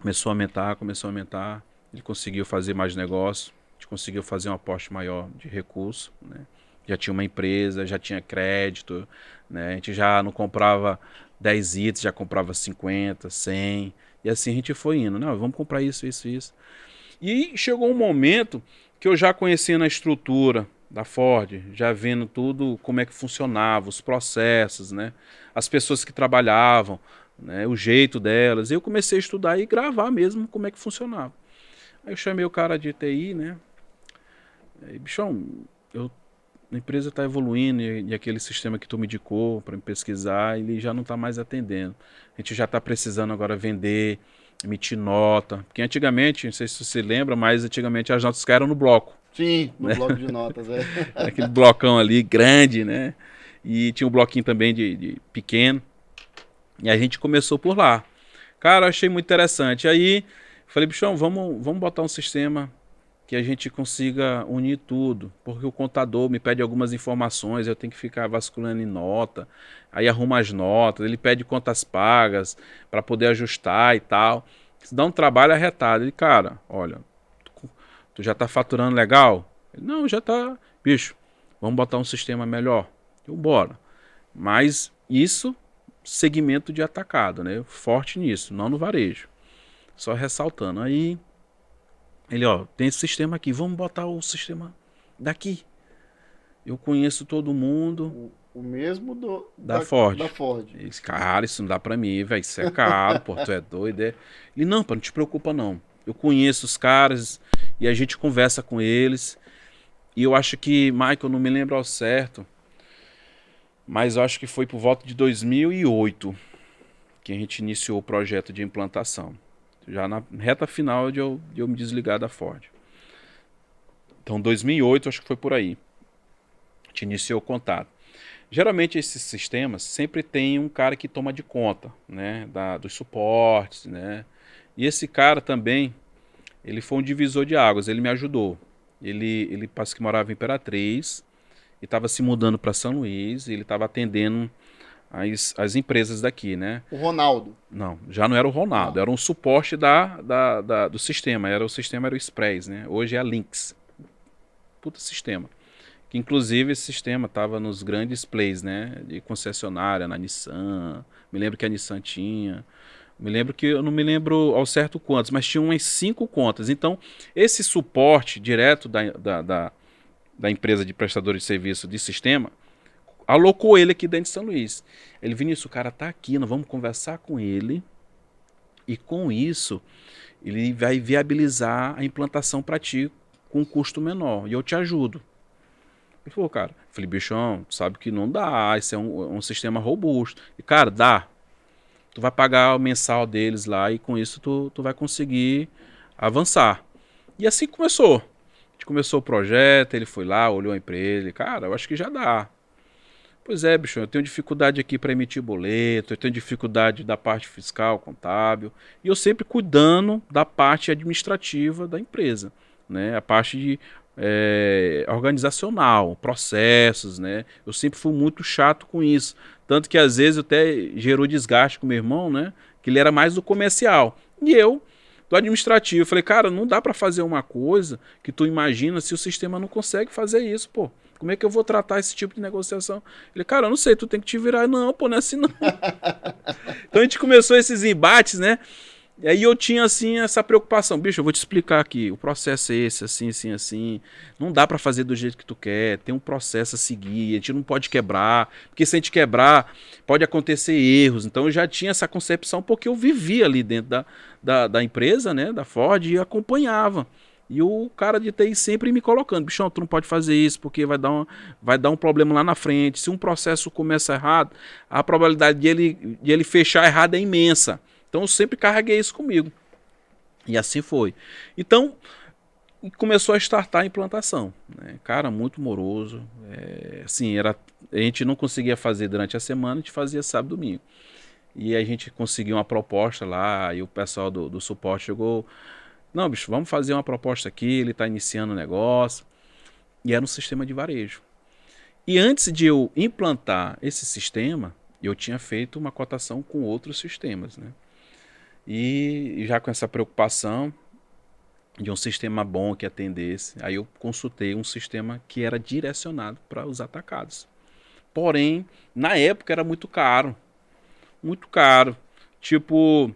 S3: Começou a aumentar, ele conseguiu fazer mais negócio, a gente conseguiu fazer um aporte maior de recurso, né? Já tinha uma empresa, já tinha crédito, né? A gente já não comprava 10 itens, já comprava 50, 100, e assim a gente foi indo, não, vamos comprar isso. E chegou um momento que eu já conhecendo a estrutura da Ford, já vendo tudo como é que funcionava, os processos, né? As pessoas que trabalhavam, né? O jeito delas. Eu comecei a estudar e gravar mesmo como é que funcionava. Aí eu chamei o cara de TI, né? Aí, bichão, a empresa está evoluindo e aquele sistema que tu me indicou para me pesquisar, ele já não está mais atendendo. A gente já está precisando agora vender, emitir nota. Porque antigamente, não sei se você lembra, mas antigamente as notas caíram no bloco.
S2: Sim, no bloco de notas, é.
S3: Aquele blocão ali grande, né? E tinha um bloquinho também de pequeno. E a gente começou por lá. Cara, eu achei muito interessante. Aí falei, bichão, vamos botar um sistema que a gente consiga unir tudo, porque o contador me pede algumas informações, eu tenho que ficar vasculhando em nota, aí arruma as notas, ele pede contas pagas para poder ajustar e tal. Isso dá um trabalho arretado. Ele, cara, olha, tu já tá faturando legal? Ele, não, já tá. Bicho, vamos botar um sistema melhor. Eu, bora. Mas isso, segmento de atacado, né? Forte nisso, não no varejo. Só ressaltando. Aí ele, ó, tem esse sistema aqui, vamos botar o sistema daqui. Eu conheço todo mundo.
S2: O mesmo
S3: Da Ford.
S2: Da Ford.
S3: Esse cara, isso não dá pra mim, velho. Isso é caro, pô, tu é doido, é? Ele, não, pô, não te preocupa não. Eu conheço os caras e a gente conversa com eles. E eu acho que, Michael, não me lembro ao certo, mas eu acho que foi por volta de 2008 que a gente iniciou o projeto de implantação. Já na reta final de eu me desligar da Ford. Então, 2008, acho que foi por aí. A gente iniciou o contato. Geralmente, esses sistemas sempre tem um cara que toma de conta, né? Dos suportes, né? E esse cara também, ele foi um divisor de águas, ele me ajudou. Ele parece que morava em Imperatriz e estava se mudando para São Luís e ele estava atendendo as empresas daqui, né?
S2: O Ronaldo.
S3: Não, já não era o Ronaldo, era um suporte do sistema. O sistema era o Express, né? Hoje é a Lynx. Puta sistema. Que inclusive esse sistema estava nos grandes plays, né? De concessionária, na Nissan. Me lembro que a Nissan tinha. Me lembro que eu não me lembro ao certo quantos, mas tinha umas 5 contas. Então, esse suporte direto da empresa de prestadores de serviço de sistema alocou ele aqui dentro de São Luís. Ele, Vinícius, o cara tá aqui, nós vamos conversar com ele e com isso ele vai viabilizar a implantação para ti com um custo menor e eu te ajudo. Ele falou, cara, falei, bichão, sabe que não dá, esse é um sistema robusto. E, cara, dá. Tu vai pagar o mensal deles lá e com isso tu vai conseguir avançar. E assim começou. A gente começou o projeto, ele foi lá, olhou a empresa, cara, eu acho que já dá. Pois é, bicho, eu tenho dificuldade aqui para emitir boleto, eu tenho dificuldade da parte fiscal, contábil, e eu sempre cuidando da parte administrativa da empresa, né? A parte de, organizacional, processos, né? Eu sempre fui muito chato com isso, tanto que às vezes até gerou desgaste com meu irmão, né? Que ele era mais do comercial, e eu do administrativo. Eu falei, cara, não dá para fazer uma coisa que tu imagina se o sistema não consegue fazer isso, pô. Como é que eu vou tratar esse tipo de negociação? Ele, cara, eu não sei, tu tem que te virar. Não, pô, não é assim não. Então a gente começou esses embates, né? E aí eu tinha, assim, essa preocupação. Bicho, eu vou te explicar aqui. O processo é esse, assim, assim, assim. Não dá pra fazer do jeito que tu quer. Tem um processo a seguir. A gente não pode quebrar. Porque se a gente quebrar, pode acontecer erros. Então eu já tinha essa concepção porque eu vivia ali dentro da empresa, né? Da Ford e acompanhava. E o cara de TI sempre me colocando, bichão, tu não pode fazer isso porque vai dar um problema lá na frente. Se um processo começa errado, a probabilidade de ele fechar errado é imensa. Então eu sempre carreguei isso comigo. E assim foi. Então começou a startar a implantação, né? Cara, muito moroso. Assim, a gente não conseguia fazer durante a semana, a gente fazia sábado e domingo. E a gente conseguiu uma proposta lá, e o pessoal do suporte chegou... Não, bicho, vamos fazer uma proposta aqui, ele está iniciando o negócio. E era um sistema de varejo. E antes de eu implantar esse sistema, eu tinha feito uma cotação com outros sistemas, né? E já com essa preocupação de um sistema bom que atendesse, aí eu consultei um sistema que era direcionado para os atacados. Porém, na época era muito caro. Muito caro. Tipo...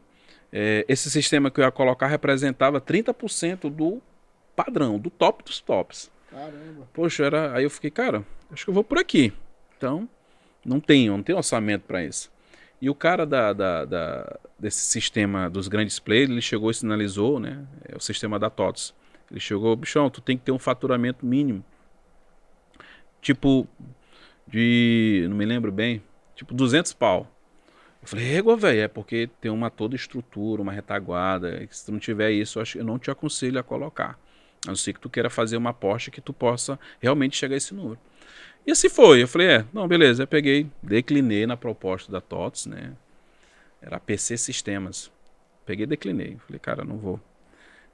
S3: esse sistema que eu ia colocar representava 30% do padrão, do top dos tops.
S2: Caramba.
S3: Poxa, aí eu fiquei, cara, acho que eu vou por aqui. Então, não tem orçamento para isso. E o cara desse sistema dos grandes players, ele chegou e sinalizou, né? É o sistema da TOTS. Ele chegou, bichão, tu tem que ter um faturamento mínimo. Tipo, não me lembro bem, tipo 200 pau. Eu falei, égua, velho, é porque tem toda estrutura, uma retaguarda. Se tu não tiver isso, eu não te aconselho a colocar. A não ser que tu queira fazer uma aposta que tu possa realmente chegar a esse número. E assim foi. Eu falei, não, beleza. Eu peguei, declinei na proposta da TOTS, né? Era PC Sistemas. Peguei e declinei. Falei, cara, não vou.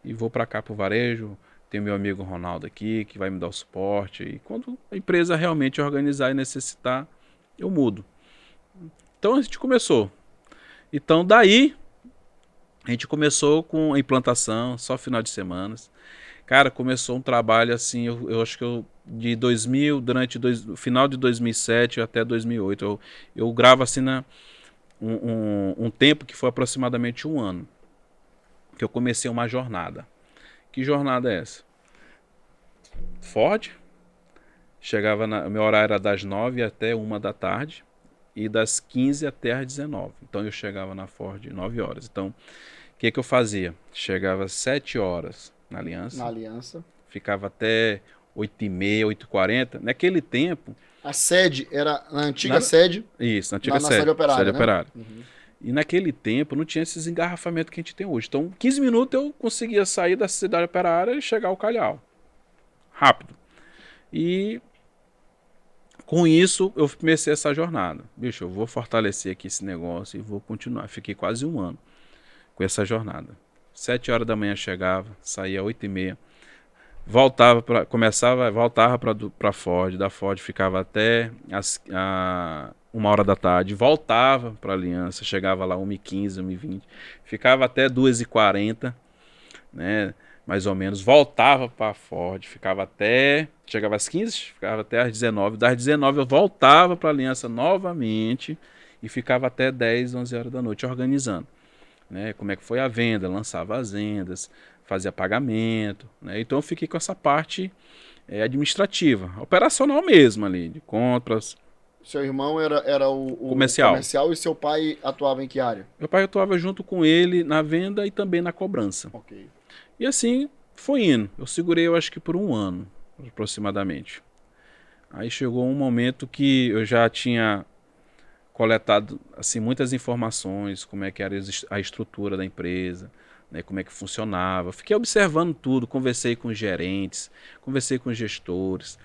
S3: E vou para cá pro varejo. Tem meu amigo Ronaldo aqui, que vai me dar o suporte. E quando a empresa realmente organizar e necessitar, eu mudo. Então a gente começou. Então daí, a gente começou com a implantação, só final de semanas. Cara, começou um trabalho assim, eu acho que de 2000, final de 2007 até 2008, eu gravo assim um tempo que foi aproximadamente um ano, que eu comecei uma jornada. Que jornada é essa? Ford, meu horário era das 9 até 1 da tarde e das 15 até as 19. Então eu chegava na Ford 9 horas. Então, o que eu fazia? Chegava às 7 horas na Aliança. Ficava até 8h30, 8h40. Naquele tempo...
S2: A sede era na antiga sede?
S3: Isso, na antiga
S2: na sede operária,
S3: sede
S2: né?
S3: operária.
S2: Uhum.
S3: E naquele tempo não tinha esses engarrafamentos que a gente tem hoje. Então, 15 minutos eu conseguia sair da cidade operária e chegar ao Calhau. Rápido. E com isso eu comecei essa jornada. Bicho, eu vou fortalecer aqui esse negócio e vou continuar. Fiquei quase um ano com essa jornada. 7 horas da manhã chegava, saía 8h30. Voltava para Ford, da Ford ficava até 1 hora da tarde, voltava para a Aliança, chegava lá 1h15, 1h20, ficava até 2h40, né, mais ou menos, voltava para a Ford, chegava às 15, ficava até às 19, das 19 eu voltava para a Aliança novamente e ficava até 10, 11 horas da noite organizando, né, como é que foi a venda, lançava as vendas, fazia pagamento, né? Então eu fiquei com essa parte administrativa, operacional mesmo ali, de compras.
S2: Seu irmão era o
S3: comercial
S2: e seu pai atuava em que área?
S3: Meu pai atuava junto com ele na venda e também na cobrança.
S2: Ok.
S3: E assim foi indo. Eu segurei, eu acho que por um ano, aproximadamente. Aí chegou um momento que eu já tinha coletado assim, muitas informações, como é que era a estrutura da empresa, né, como é que funcionava. Fiquei observando tudo, conversei com os gerentes, conversei com os gestores.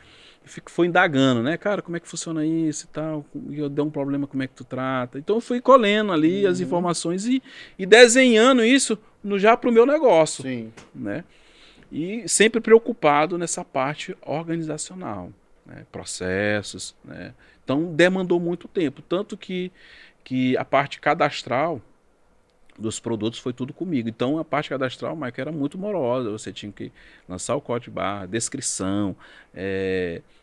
S3: Fui indagando, né, cara, como é que funciona isso e tal, e eu dei um problema, como é que tu trata. Então eu fui colhendo ali as informações e desenhando isso já para o meu negócio.
S2: Sim.
S3: Né? E sempre preocupado nessa parte organizacional, né, processos, né? Então demandou muito tempo, tanto que a parte cadastral dos produtos foi tudo comigo. Então a parte cadastral, Mike, era muito morosa. Você tinha que lançar o código barra, descrição,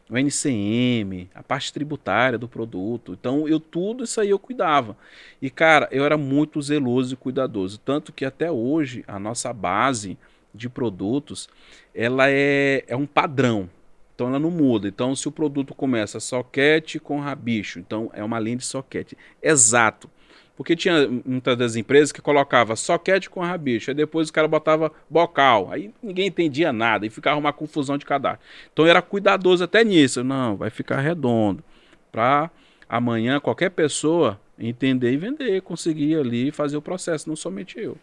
S3: o NCM, a parte tributária do produto. Então tudo isso aí eu cuidava. E cara, eu era muito zeloso e cuidadoso. Tanto que até hoje a nossa base de produtos, ela é um padrão. Então ela não muda. Então se o produto começa soquete com rabicho, então é uma linha de soquete. Exato. Porque tinha muitas das empresas que colocava soquete com rabicho, aí depois o cara botava bocal, aí ninguém entendia nada e ficava uma confusão de cadastro. Então eu era cuidadoso até nisso. Não, vai ficar redondo. Para amanhã qualquer pessoa entender e vender, conseguir ali fazer o processo, não somente eu.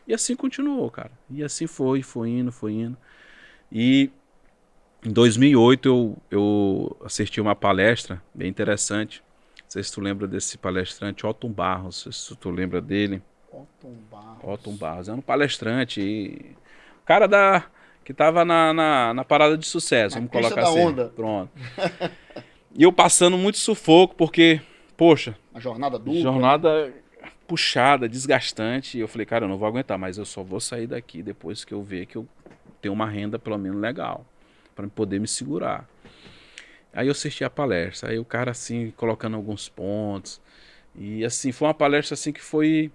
S3: E assim continuou, cara. E assim foi indo. E em 2008 eu assisti uma palestra bem interessante. Não sei se tu lembra desse palestrante, Otton Barros. Não sei se tu lembra dele. Otton Barros. É um palestrante. Cara que tava na parada de sucesso, vamos colocar assim.
S2: Onda.
S3: Pronto. E eu passando muito sufoco, porque, poxa.
S2: A jornada dupla.
S3: Jornada puxada, desgastante. E eu falei, cara, eu não vou aguentar, mas eu só vou sair daqui depois que eu ver que eu tenho uma renda pelo menos legal, para poder me segurar. Aí eu assisti a palestra, aí o cara assim, colocando alguns pontos, e assim, foi uma palestra assim que foi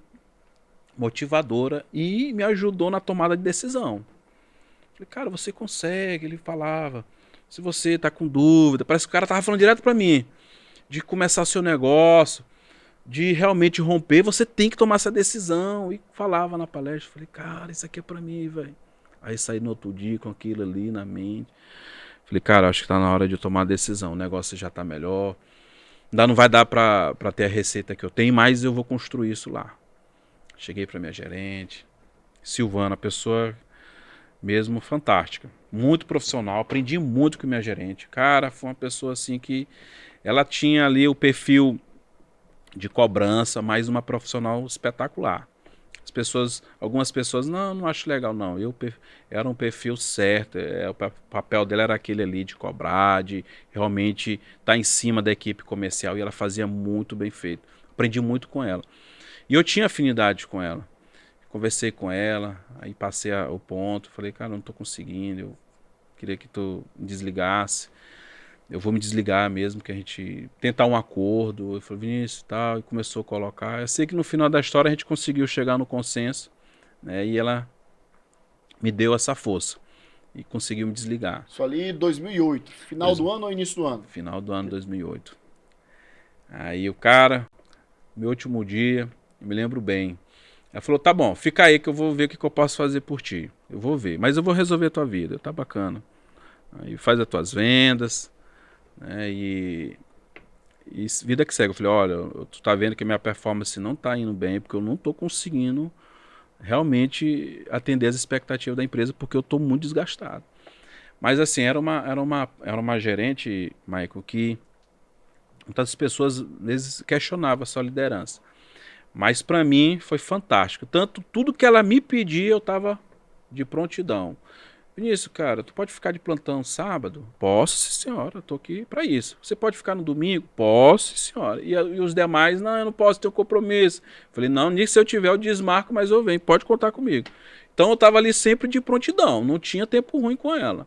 S3: motivadora e me ajudou na tomada de decisão. Falei, cara, você consegue, ele falava, se você tá com dúvida, parece que o cara tava falando direto para mim, de começar seu negócio, de realmente romper, você tem que tomar essa decisão, e falava na palestra, falei, cara, isso aqui é para mim, velho. Aí saí no outro dia com aquilo ali na mente. Falei, cara, acho que tá na hora de tomar a decisão. O negócio já tá melhor. Ainda não vai dar pra ter a receita que eu tenho, mas eu vou construir isso lá. Cheguei pra minha gerente, Silvana, a pessoa mesmo fantástica. Muito profissional, aprendi muito com minha gerente. Cara, foi uma pessoa assim que ela tinha ali o perfil de cobrança, mas uma profissional espetacular. Algumas pessoas, não acho legal, não. Era um perfil certo, o papel dela era aquele ali de cobrar, de realmente estar em cima da equipe comercial, e ela fazia muito bem feito. Aprendi muito com ela. E eu tinha afinidade com ela. Conversei com ela, aí passei o ponto, falei, cara, não estou conseguindo, eu queria que tu me desligasse. Eu vou me desligar mesmo, que a gente tentar um acordo. Eu falei, Vinícius e tal, e começou a colocar. Eu sei que no final da história a gente conseguiu chegar no consenso, né? E ela me deu essa força e conseguiu me desligar.
S2: Isso ali em 2008, final do ano ou início do ano?
S3: Final do ano 2008. Aí o cara, meu último dia, eu me lembro bem. Ela falou, tá bom, fica aí que eu vou ver o que eu posso fazer por ti. Eu vou ver, mas eu vou resolver a tua vida, tá bacana. Aí faz as tuas vendas, né, e vida que segue. Eu falei, olha, tu tá vendo que a minha performance não tá indo bem, porque eu não tô conseguindo realmente atender as expectativas da empresa, porque eu tô muito desgastado. Mas assim, era uma gerente, Michael, que muitas pessoas às vezes questionavam a sua liderança. Mas para mim foi fantástico. Tudo que ela me pedia, eu tava de prontidão. Vinícius, cara, tu pode ficar de plantão sábado? Posso, sim, senhora, eu tô aqui para isso. Você pode ficar no domingo? Posso, sim, senhora. E os demais, não, eu não posso ter um compromisso. Falei, não, nem se eu tiver eu desmarco, mas eu venho, pode contar comigo. Então eu tava ali sempre de prontidão, não tinha tempo ruim com ela.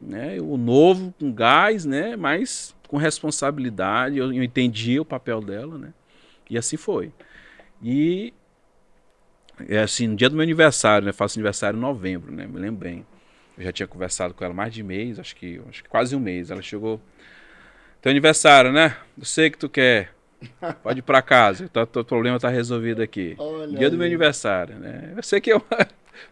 S3: Né? O novo, com gás, né? Mas com responsabilidade, eu entendia o papel dela, né? E assim foi. E assim, no dia do meu aniversário, né? Faço aniversário em novembro, né? Me lembro bem. Eu já tinha conversado com ela mais de mês, acho que quase um mês. Ela chegou, teu aniversário, né? Eu sei que tu quer. Pode ir pra casa, teu problema tá resolvido aqui.
S2: Olha
S3: dia do
S2: aí.
S3: meu aniversário, né? Eu sei que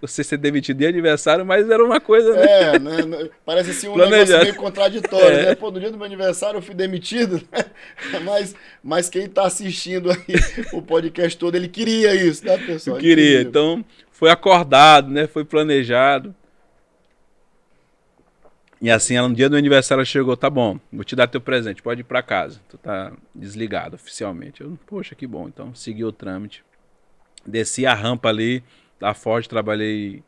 S3: você ser demitido de aniversário, mas era uma coisa, né?
S2: Né? Parece assim um
S3: Planejado.
S2: negócio meio contraditório, né? Pô, no dia do meu aniversário eu fui demitido, né? Mas quem tá assistindo aí o podcast todo, ele queria isso, né, pessoal?
S3: Eu
S2: Ele
S3: queria. Então, foi acordado, né? Foi planejado. E assim, ela no dia do meu aniversário ela chegou, tá bom, vou te dar teu presente, pode ir pra casa. Tu tá desligado oficialmente. Eu, poxa, que bom. Então, segui o trâmite. Desci a rampa ali da Ford, trabalhei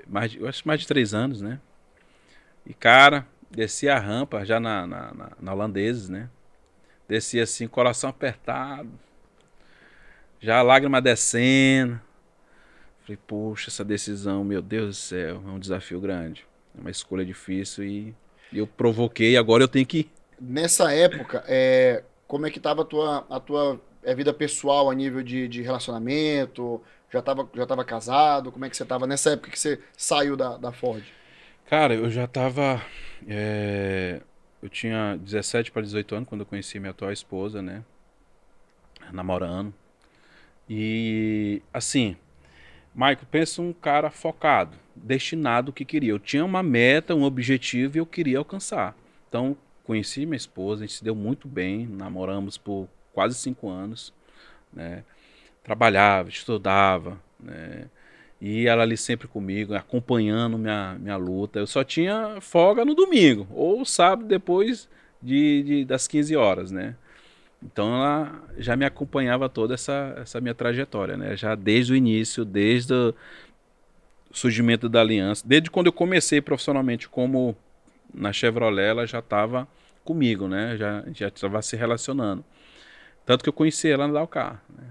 S3: mais de 3 anos, né? E, cara, desci a rampa já na Holandeses, né? Desci assim, coração apertado. Já a lágrima descendo. Falei, poxa, essa decisão, meu Deus do céu, é um desafio grande. É uma escolha difícil e eu provoquei, agora eu tenho que...
S2: Nessa época, como é que tava a tua vida pessoal a nível de relacionamento? Já tava casado? Como é que você tava nessa época que você saiu da Ford?
S3: Cara, eu já tava... eu tinha 17 para 18 anos quando eu conheci minha atual esposa, né? Namorando. E, assim... Michael, pensa um cara focado, destinado ao que queria. Eu tinha uma meta, um objetivo e eu queria alcançar. Então, conheci minha esposa, a gente se deu muito bem, namoramos por quase 5 anos, né? Trabalhava, estudava, né? E ela ali sempre comigo, acompanhando minha luta. Eu só tinha folga no domingo, ou sábado depois das 15 horas, né? Então ela já me acompanhava toda essa minha trajetória, né? Já desde o início, desde o surgimento da aliança, desde quando eu comecei profissionalmente como na Chevrolet, ela já estava comigo, né? Já estava se relacionando. Tanto que eu conheci ela na Dalcar, né?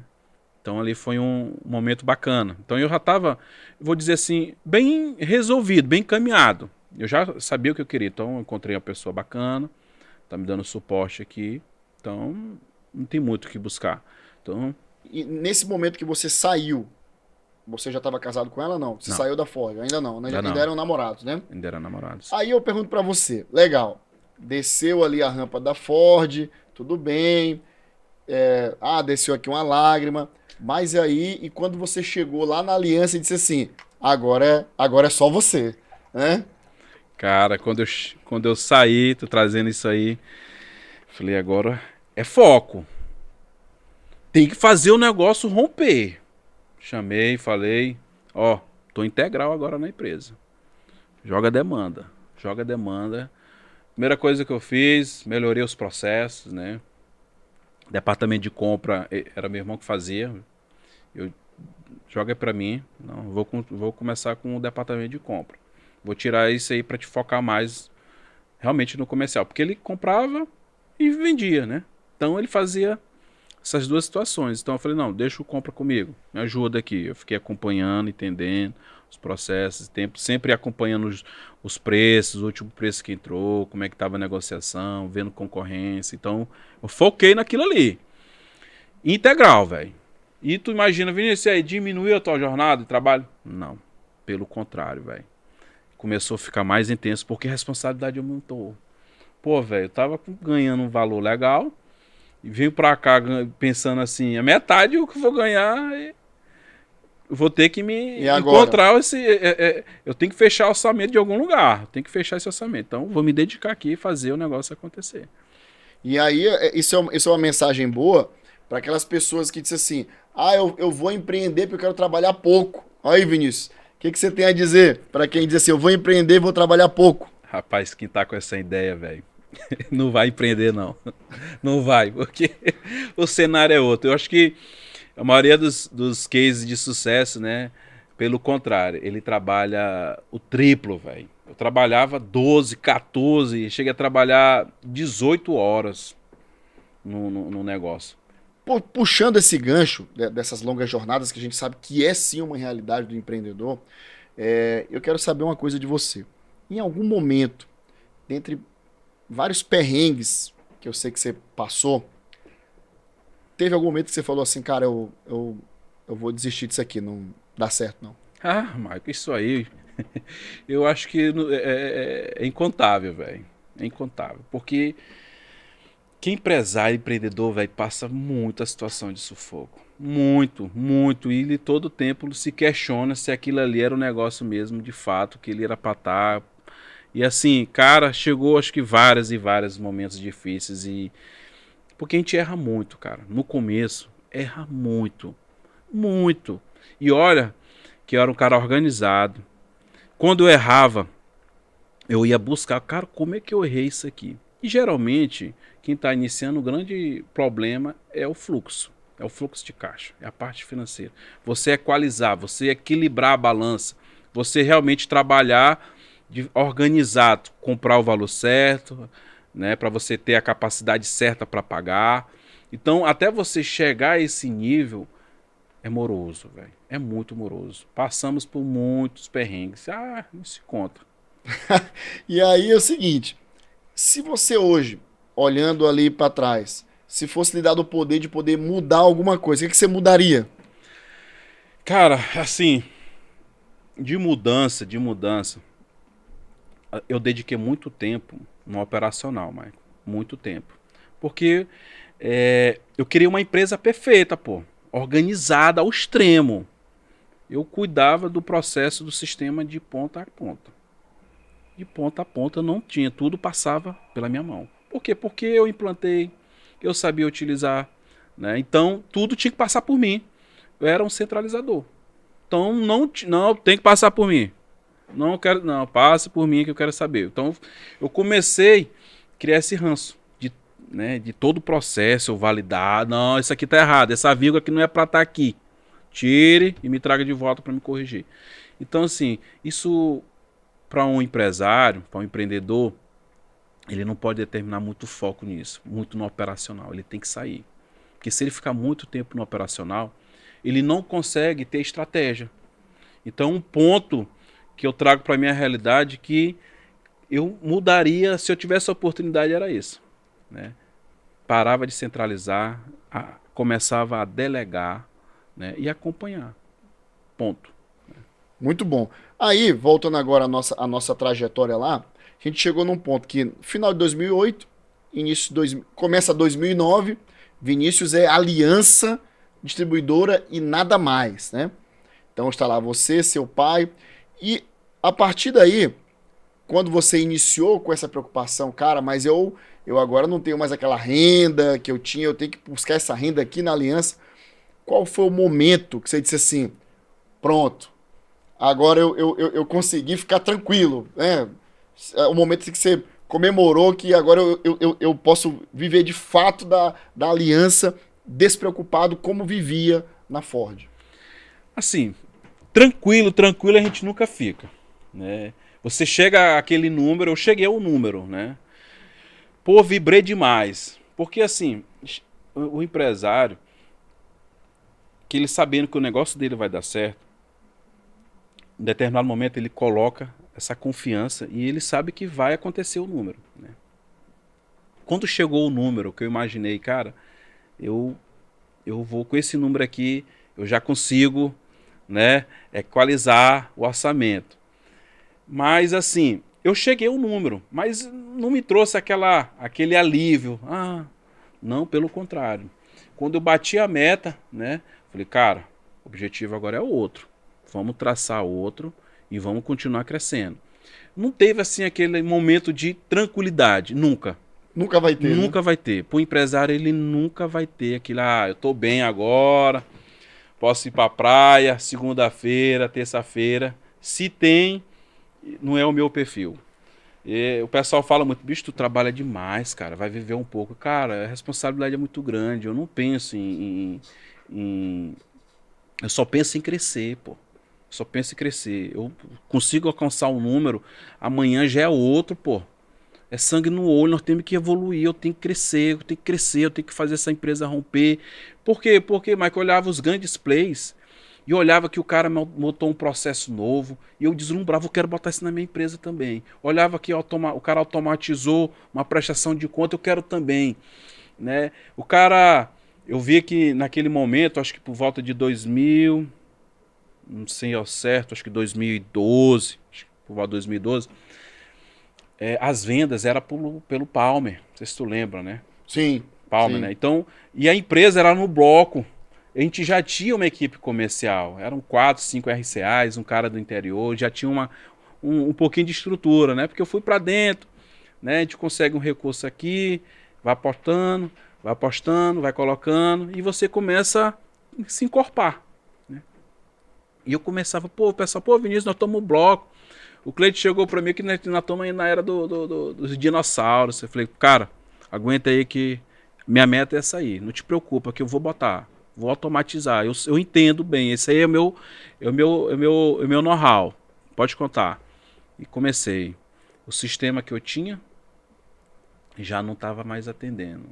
S3: Então ali foi um momento bacana. Então eu já estava, vou dizer assim, bem resolvido, bem encaminhado. Eu já sabia o que eu queria. Então eu encontrei uma pessoa bacana, tá me dando suporte aqui. Então, não tem muito o que buscar. Então,
S2: E nesse momento que você saiu, você já estava casado com ela ou não? Você
S3: Não.
S2: saiu da Ford? Ainda não, né?
S3: Ainda não.
S2: Ainda eram namorados, né?
S3: ainda eram namorados.
S2: Aí eu pergunto pra você, legal, desceu ali a rampa da Ford, tudo bem, desceu aqui uma lágrima, mas aí, e quando você chegou lá na aliança e disse assim, agora é só você, né?
S3: Cara, quando eu saí, tô trazendo isso aí, falei, agora é foco. Tem que fazer o negócio romper. Chamei, falei, tô integral agora na empresa. Joga demanda. Primeira coisa que eu fiz, melhorei os processos, né? Departamento de compra, era meu irmão que fazia. Eu joga para mim. Não, vou começar com o departamento de compra. Vou tirar isso aí para te focar mais realmente no comercial, porque ele comprava e vendia, né? Então ele fazia essas duas situações. Então eu falei, não, deixa o compra comigo, me ajuda aqui. Eu fiquei acompanhando, entendendo os processos, sempre acompanhando os preços, o último preço que entrou, como é que estava a negociação, vendo concorrência. Então eu foquei naquilo ali. Integral, velho. E tu imagina, Vinícius, aí diminuiu a tua jornada de trabalho? Não, pelo contrário, velho. Começou a ficar mais intenso porque a responsabilidade aumentou. Pô, velho, eu tava ganhando um valor legal e vim pra cá pensando assim, a metade do que eu vou ganhar, eu vou ter que me encontrar eu tenho que fechar orçamento de algum lugar, tenho que fechar esse orçamento. Então, vou me dedicar aqui e fazer o negócio acontecer.
S2: E aí, isso é uma mensagem boa para aquelas pessoas que dizem assim, eu vou empreender porque eu quero trabalhar pouco. Aí, Vinícius, o que você tem a dizer para quem diz assim, eu vou empreender e vou trabalhar pouco?
S3: Rapaz, quem tá com essa ideia, velho, não vai empreender, não. Não vai, porque o cenário é outro. Eu acho que a maioria dos cases de sucesso, né, pelo contrário, ele trabalha o triplo, velho. Eu trabalhava 12, 14, cheguei a trabalhar 18 horas no negócio.
S2: Puxando esse gancho dessas longas jornadas, que a gente sabe que é sim uma realidade do empreendedor, eu quero saber uma coisa de você. Em algum momento, dentre vários perrengues que eu sei que você passou, teve algum momento que você falou assim, cara, eu vou desistir disso aqui, não dá certo não?
S3: Ah, Marco, isso aí, eu acho que é incontável, velho. É incontável, porque que empresário, empreendedor, velho, passa muita situação de sufoco. Muito, muito. E ele todo tempo se questiona se aquilo ali era um negócio mesmo, de fato, que ele era pra estar. E assim, cara, chegou acho que vários e vários momentos difíceis. Porque a gente erra muito, cara. No começo, erra muito. Muito. E olha, que eu era um cara organizado. Quando eu errava, eu ia buscar, cara, como é que eu errei isso aqui? E geralmente, quem está iniciando, o grande problema é o fluxo. É o fluxo de caixa, é a parte financeira. Você equalizar, você equilibrar a balança, você realmente trabalhar organizado, comprar o valor certo, né, para você ter a capacidade certa para pagar. Então, até você chegar a esse nível, é moroso, velho. É muito moroso. Passamos por muitos perrengues. Não se conta.
S2: E aí é o seguinte, se você hoje, olhando ali para trás, se fosse lhe dado o poder de poder mudar alguma coisa, o que você mudaria?
S3: Cara, assim, de mudança, eu dediquei muito tempo no operacional, Michael. Muito tempo. Porque eu queria uma empresa perfeita, pô. Organizada ao extremo. Eu cuidava do processo do sistema de ponta a ponta. De ponta a ponta não tinha, tudo passava pela minha mão. Por quê? Porque eu implantei, eu sabia utilizar, né? Então tudo tinha que passar por mim. Eu era um centralizador. Então não tem que passar por mim. Não, passa por mim que eu quero saber. Então eu comecei a criar esse ranço de todo o processo, eu validar, não, isso aqui tá errado, essa vírgula aqui não é para estar aqui. Tire e me traga de volta para me corrigir. Então assim, isso para um empresário, para um empreendedor, ele não pode determinar muito foco nisso, muito no operacional. Ele tem que sair. Porque se ele ficar muito tempo no operacional, ele não consegue ter estratégia. Então, um ponto que eu trago para a minha realidade que eu mudaria, se eu tivesse a oportunidade, era isso. Né? Parava de centralizar, começava a delegar, né? E acompanhar. Ponto.
S2: Muito bom. Aí, voltando agora à nossa trajetória lá, a gente chegou num ponto que, final de 2008, começa 2009, Vinícius é aliança distribuidora e nada mais, né? Então está lá você, seu pai, e a partir daí, quando você iniciou com essa preocupação, cara, mas eu agora não tenho mais aquela renda que eu tinha, eu tenho que buscar essa renda aqui na aliança, qual foi o momento que você disse assim, pronto, agora eu consegui ficar tranquilo, né? É o momento em que você comemorou que agora eu posso viver de fato da aliança despreocupado como vivia na Ford.
S3: Assim, tranquilo a gente nunca fica, né? Você chega àquele número, eu cheguei ao número, né? Pô, vibrei demais. Porque assim, o empresário, que ele sabendo que o negócio dele vai dar certo, em determinado momento ele coloca essa confiança e ele sabe que vai acontecer o número, né? Quando chegou o número que eu imaginei, cara, eu, eu vou com esse número aqui, eu já consigo, né, equalizar o orçamento. Mas assim, eu cheguei ao número, mas não me trouxe aquele alívio. Ah, não, pelo contrário. Quando eu bati a meta, né, falei, cara, o objetivo agora é outro. Vamos traçar outro e vamos continuar crescendo. Não teve assim aquele momento de tranquilidade, nunca.
S2: Nunca vai ter, né?
S3: Nunca vai ter. Para o empresário, ele nunca vai ter aquilo, eu tô bem agora, posso ir para a praia, segunda-feira, terça-feira. Se tem, não é o meu perfil. E o pessoal fala muito, bicho, tu trabalha demais, cara, vai viver um pouco. Cara, a responsabilidade é muito grande, eu não penso eu só penso em crescer, pô. Só penso em crescer. Eu consigo alcançar um número, amanhã já é outro, pô. É sangue no olho, nós temos que evoluir, eu tenho que crescer, eu tenho que crescer, eu tenho que fazer essa empresa romper. Por quê? Porque, Michael, eu olhava os grandes plays e eu olhava que o cara botou um processo novo e eu deslumbrava, eu quero botar isso na minha empresa também. Olhava que o cara automatizou uma prestação de conta, eu quero também, né? O cara, eu via que naquele momento, acho que por volta de 2000, não sei ao certo, acho que 2012, acho que por volta de 2012, as vendas eram pelo Palmer, não sei se tu lembra, né?
S2: Sim.
S3: Palmer,
S2: Sim.
S3: né? Então, e a empresa era no bloco. A gente já tinha uma equipe comercial. Eram 4, 5 RCAs, um cara do interior, já tinha um pouquinho de estrutura, né? Porque eu fui para dentro, né? A gente consegue um recurso aqui, vai apostando, vai colocando, e você começa a se encorpar, né? E eu começava, pô, o pessoal, pô, Vinícius, nós tomamos um bloco. O Cleide chegou para mim que nós estamos aí na era dos dinossauros. Eu falei, cara, aguenta aí que minha meta é essa aí. Não te preocupa que eu vou botar. Vou automatizar. Eu entendo bem. Esse aí é o meu know-how. Pode contar. E comecei. O sistema que eu tinha já não estava mais atendendo.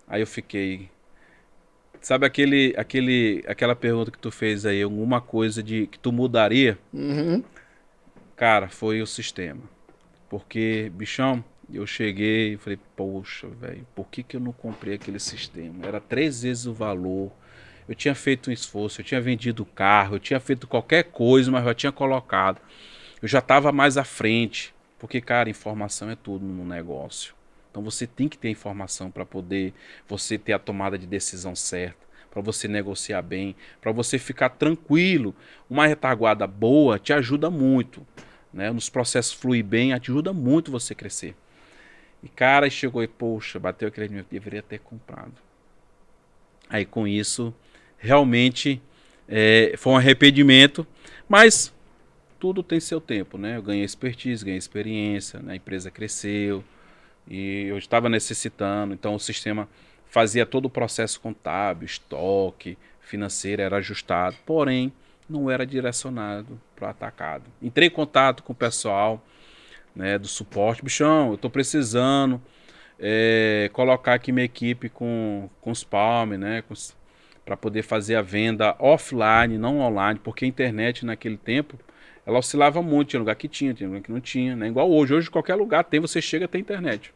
S3: Aí eu fiquei. Sabe aquela pergunta que tu fez aí? Alguma coisa que tu mudaria?
S2: Uhum.
S3: Cara, foi o sistema. Porque, bichão, eu cheguei e falei, poxa, velho, por que eu não comprei aquele sistema? Era 3 vezes o valor. Eu tinha feito um esforço, eu tinha vendido o carro, eu tinha feito qualquer coisa, mas eu já tinha colocado. Eu já estava mais à frente. Porque, cara, informação é tudo no negócio. Então você tem que ter informação para poder você ter a tomada de decisão certa, para você negociar bem, para você ficar tranquilo. Uma retaguarda boa te ajuda muito, né? Nos processos fluir bem, ajuda muito você crescer. E cara, chegou e, poxa, bateu aquele meu, deveria ter comprado. Aí com isso, realmente foi um arrependimento, mas tudo tem seu tempo, né? Eu ganhei expertise, ganhei experiência, né? A empresa cresceu e eu estava necessitando, então o sistema fazia todo o processo contábil, estoque, financeiro era ajustado, porém não era direcionado para o atacado. Entrei em contato com o pessoal, né, do suporte, bichão, eu estou precisando colocar aqui minha equipe com os Palm, né, para poder fazer a venda offline, não online, porque a internet naquele tempo ela oscilava muito, tinha lugar que tinha lugar que não tinha, né? Igual hoje. Hoje qualquer lugar tem, você chega tem internet.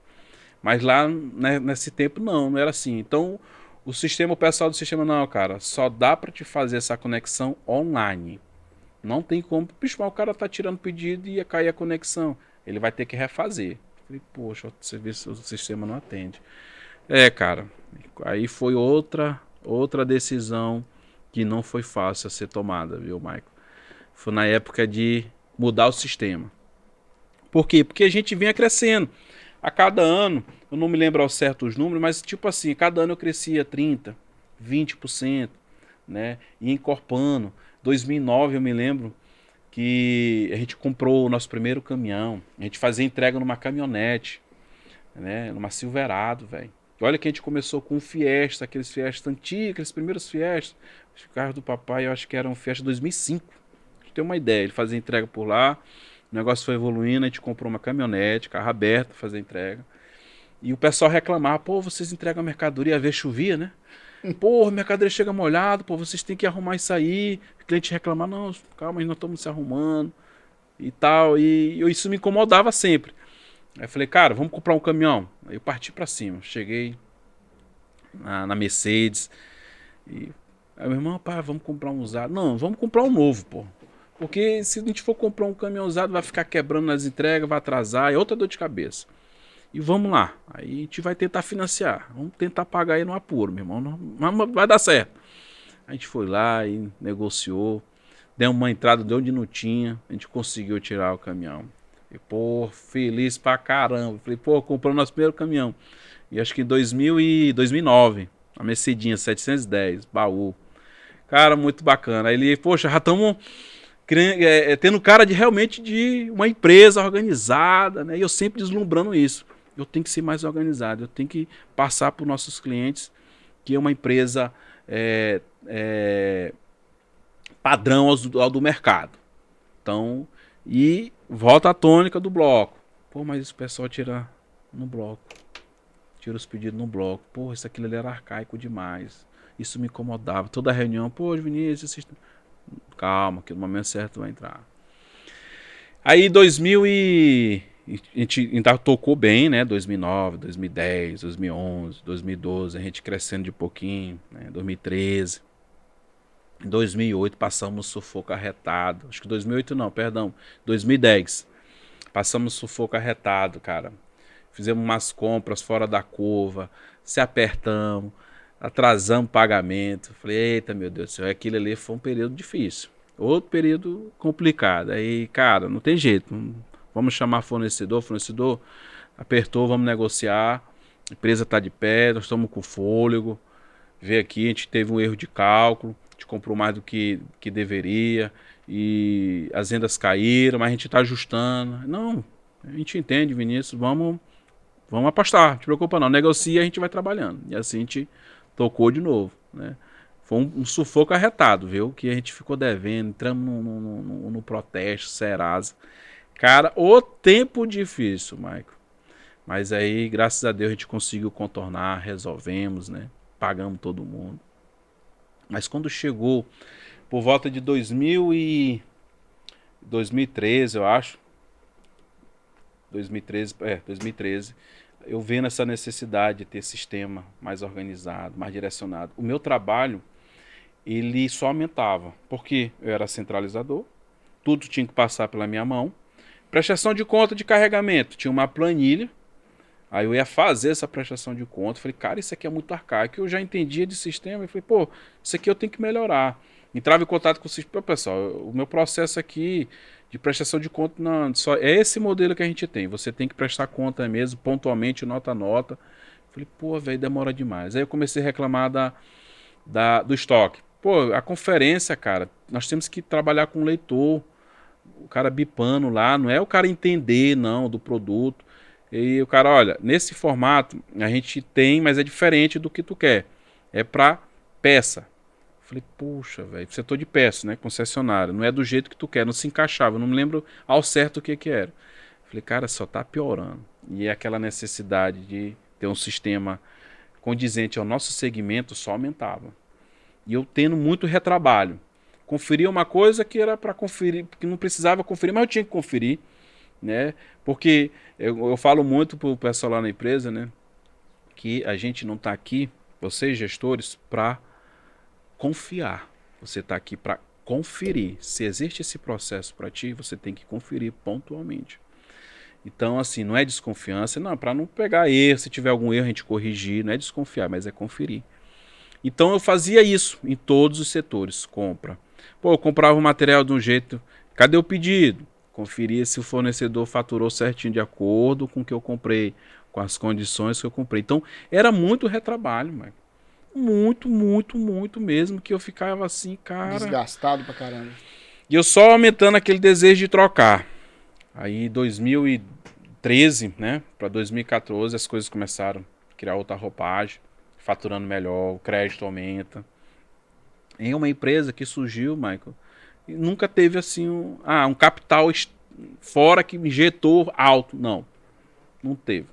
S3: Mas lá, né, nesse tempo não era assim. Então o pessoal do sistema, não, cara, só dá para te fazer essa conexão online. Não tem como, bicho, mas o cara tá tirando pedido e ia cair a conexão. Ele vai ter que refazer. Falei, poxa, o sistema não atende. Cara, aí foi outra decisão que não foi fácil a ser tomada, viu, Michael? Foi na época de mudar o sistema. Por quê? Porque a gente vinha crescendo. A cada ano, eu não me lembro ao certo os números, mas tipo assim, cada ano eu crescia 30%, 20%, né? E encorpando, 2009 eu me lembro que a gente comprou o nosso primeiro caminhão. A gente fazia entrega numa caminhonete, né? Numa Silverado, velho. Olha que a gente começou com um Fiesta, aqueles Fiesta antigos, aqueles primeiros Fiesta. Os carros do papai, eu acho que eram um Fiesta 2005. A gente tem uma ideia, ele fazia entrega por lá. O negócio foi evoluindo, a gente comprou uma caminhonete, carro aberto, fazer entrega. E o pessoal reclamava, pô, vocês entregam a mercadoria, às vezes chovia, né? Pô, a mercadoria chega molhada, pô, vocês têm que arrumar isso aí. O cliente reclamar, não, calma, nós não estamos se arrumando e tal. E isso me incomodava sempre. Aí eu falei, cara, vamos comprar um caminhão. Aí eu parti pra cima, cheguei na Mercedes. E aí meu irmão, pá, vamos comprar um usado. Não, vamos comprar um novo, pô. Porque se a gente for comprar um caminhão usado, vai ficar quebrando nas entregas, vai atrasar, é outra dor de cabeça. E vamos lá, aí a gente vai tentar financiar, vamos tentar pagar aí no apuro, meu irmão, não, vai dar certo. A gente foi lá e negociou, deu uma entrada de onde não tinha, a gente conseguiu tirar o caminhão. E, pô, feliz pra caramba, falei, pô, compramos nosso primeiro caminhão. E acho que em 2009, a Mercedinha 710, baú. Cara, muito bacana. Aí ele, poxa, já estamos tendo cara de realmente de uma empresa organizada, né? E eu sempre deslumbrando isso. Eu tenho que ser mais organizado, eu tenho que passar para os nossos clientes que é uma empresa padrão ao do mercado. Então, e volta à tônica do bloco. Pô, mas esse pessoal tira no bloco. Tira os pedidos no bloco. Pô, isso aquilo ali era arcaico demais. Isso me incomodava. Toda reunião, pô, Vinícius, calma, que no momento certo vai entrar. Aí 2000 a gente ainda tocou bem, né? 2009, 2010, 2011, 2012, a gente crescendo de pouquinho, né? 2013. Em 2008 passamos sufoco arretado. Acho que 2008 não, perdão, 2010. Passamos sufoco arretado, cara. Fizemos umas compras fora da curva, se apertamos, atrasamos pagamento. Falei, eita, meu Deus do céu, aquilo ali foi um período difícil. Outro período complicado. Aí, cara, não tem jeito. Vamos chamar fornecedor apertou, vamos negociar. A empresa está de pé, nós estamos com fôlego. Vê aqui, a gente teve um erro de cálculo, a gente comprou mais do que deveria e as vendas caíram, mas a gente está ajustando. Não, a gente entende, Vinícius, vamos apostar, não te preocupa não, negocia, a gente vai trabalhando. E assim a gente tocou de novo, né? Foi um sufoco arretado, viu? Que a gente ficou devendo, entramos no protesto, Serasa. Cara, o tempo difícil, Maico. Mas aí, graças a Deus, a gente conseguiu contornar, resolvemos, né? Pagamos todo mundo. Mas quando chegou por volta de 2013, eu acho. 2013. Eu vendo essa necessidade de ter sistema mais organizado, mais direcionado. O meu trabalho, ele só aumentava. Porque eu era centralizador, tudo tinha que passar pela minha mão. Prestação de conta de carregamento. Tinha uma planilha. Aí eu ia fazer essa prestação de conta. Falei, cara, isso aqui é muito arcaico. Eu já entendia de sistema. Eu falei, pô, isso aqui eu tenho que melhorar. Entrava em contato com o sistema. Pessoal, o meu processo aqui de prestação de conta não, só é esse modelo que a gente tem. Você tem que prestar conta mesmo, pontualmente, nota a nota. Falei, pô, velho, demora demais. Aí eu comecei a reclamar do estoque. Pô, a conferência, cara, nós temos que trabalhar com o leitor. O cara bipando lá, não é o cara entender, não, do produto. E o cara, olha, nesse formato a gente tem, mas é diferente do que tu quer. É pra peça. Falei, puxa, velho, setor de peça, né, concessionário, não é do jeito que tu quer, não se encaixava, não me lembro ao certo o que era. Falei, cara, só tá piorando. E aquela necessidade de ter um sistema condizente ao nosso segmento só aumentava. E eu tendo muito retrabalho. Conferir uma coisa que era para conferir, que não precisava conferir, mas eu tinha que conferir, né? Porque eu falo muito pro pessoal lá na empresa, né? Que a gente não está aqui, vocês gestores, para confiar. Você está aqui para conferir. Se existe esse processo para ti, você tem que conferir pontualmente. Então, assim, não é desconfiança, não, para não pegar erro, se tiver algum erro a gente corrigir, não é desconfiar, mas é conferir. Então eu fazia isso em todos os setores, compra. Pô, eu comprava o material de um jeito, cadê o pedido? Conferia se o fornecedor faturou certinho de acordo com o que eu comprei, com as condições que eu comprei. Então era muito retrabalho, mano. muito, muito, muito mesmo, que eu ficava assim, cara...
S2: Desgastado pra caramba.
S3: E eu só aumentando aquele desejo de trocar. Aí 2013, né, para 2014 as coisas começaram a criar outra roupagem, faturando melhor, o crédito aumenta. Em uma empresa que surgiu, Michael, e nunca teve assim um capital fora que injetou alto. Não teve.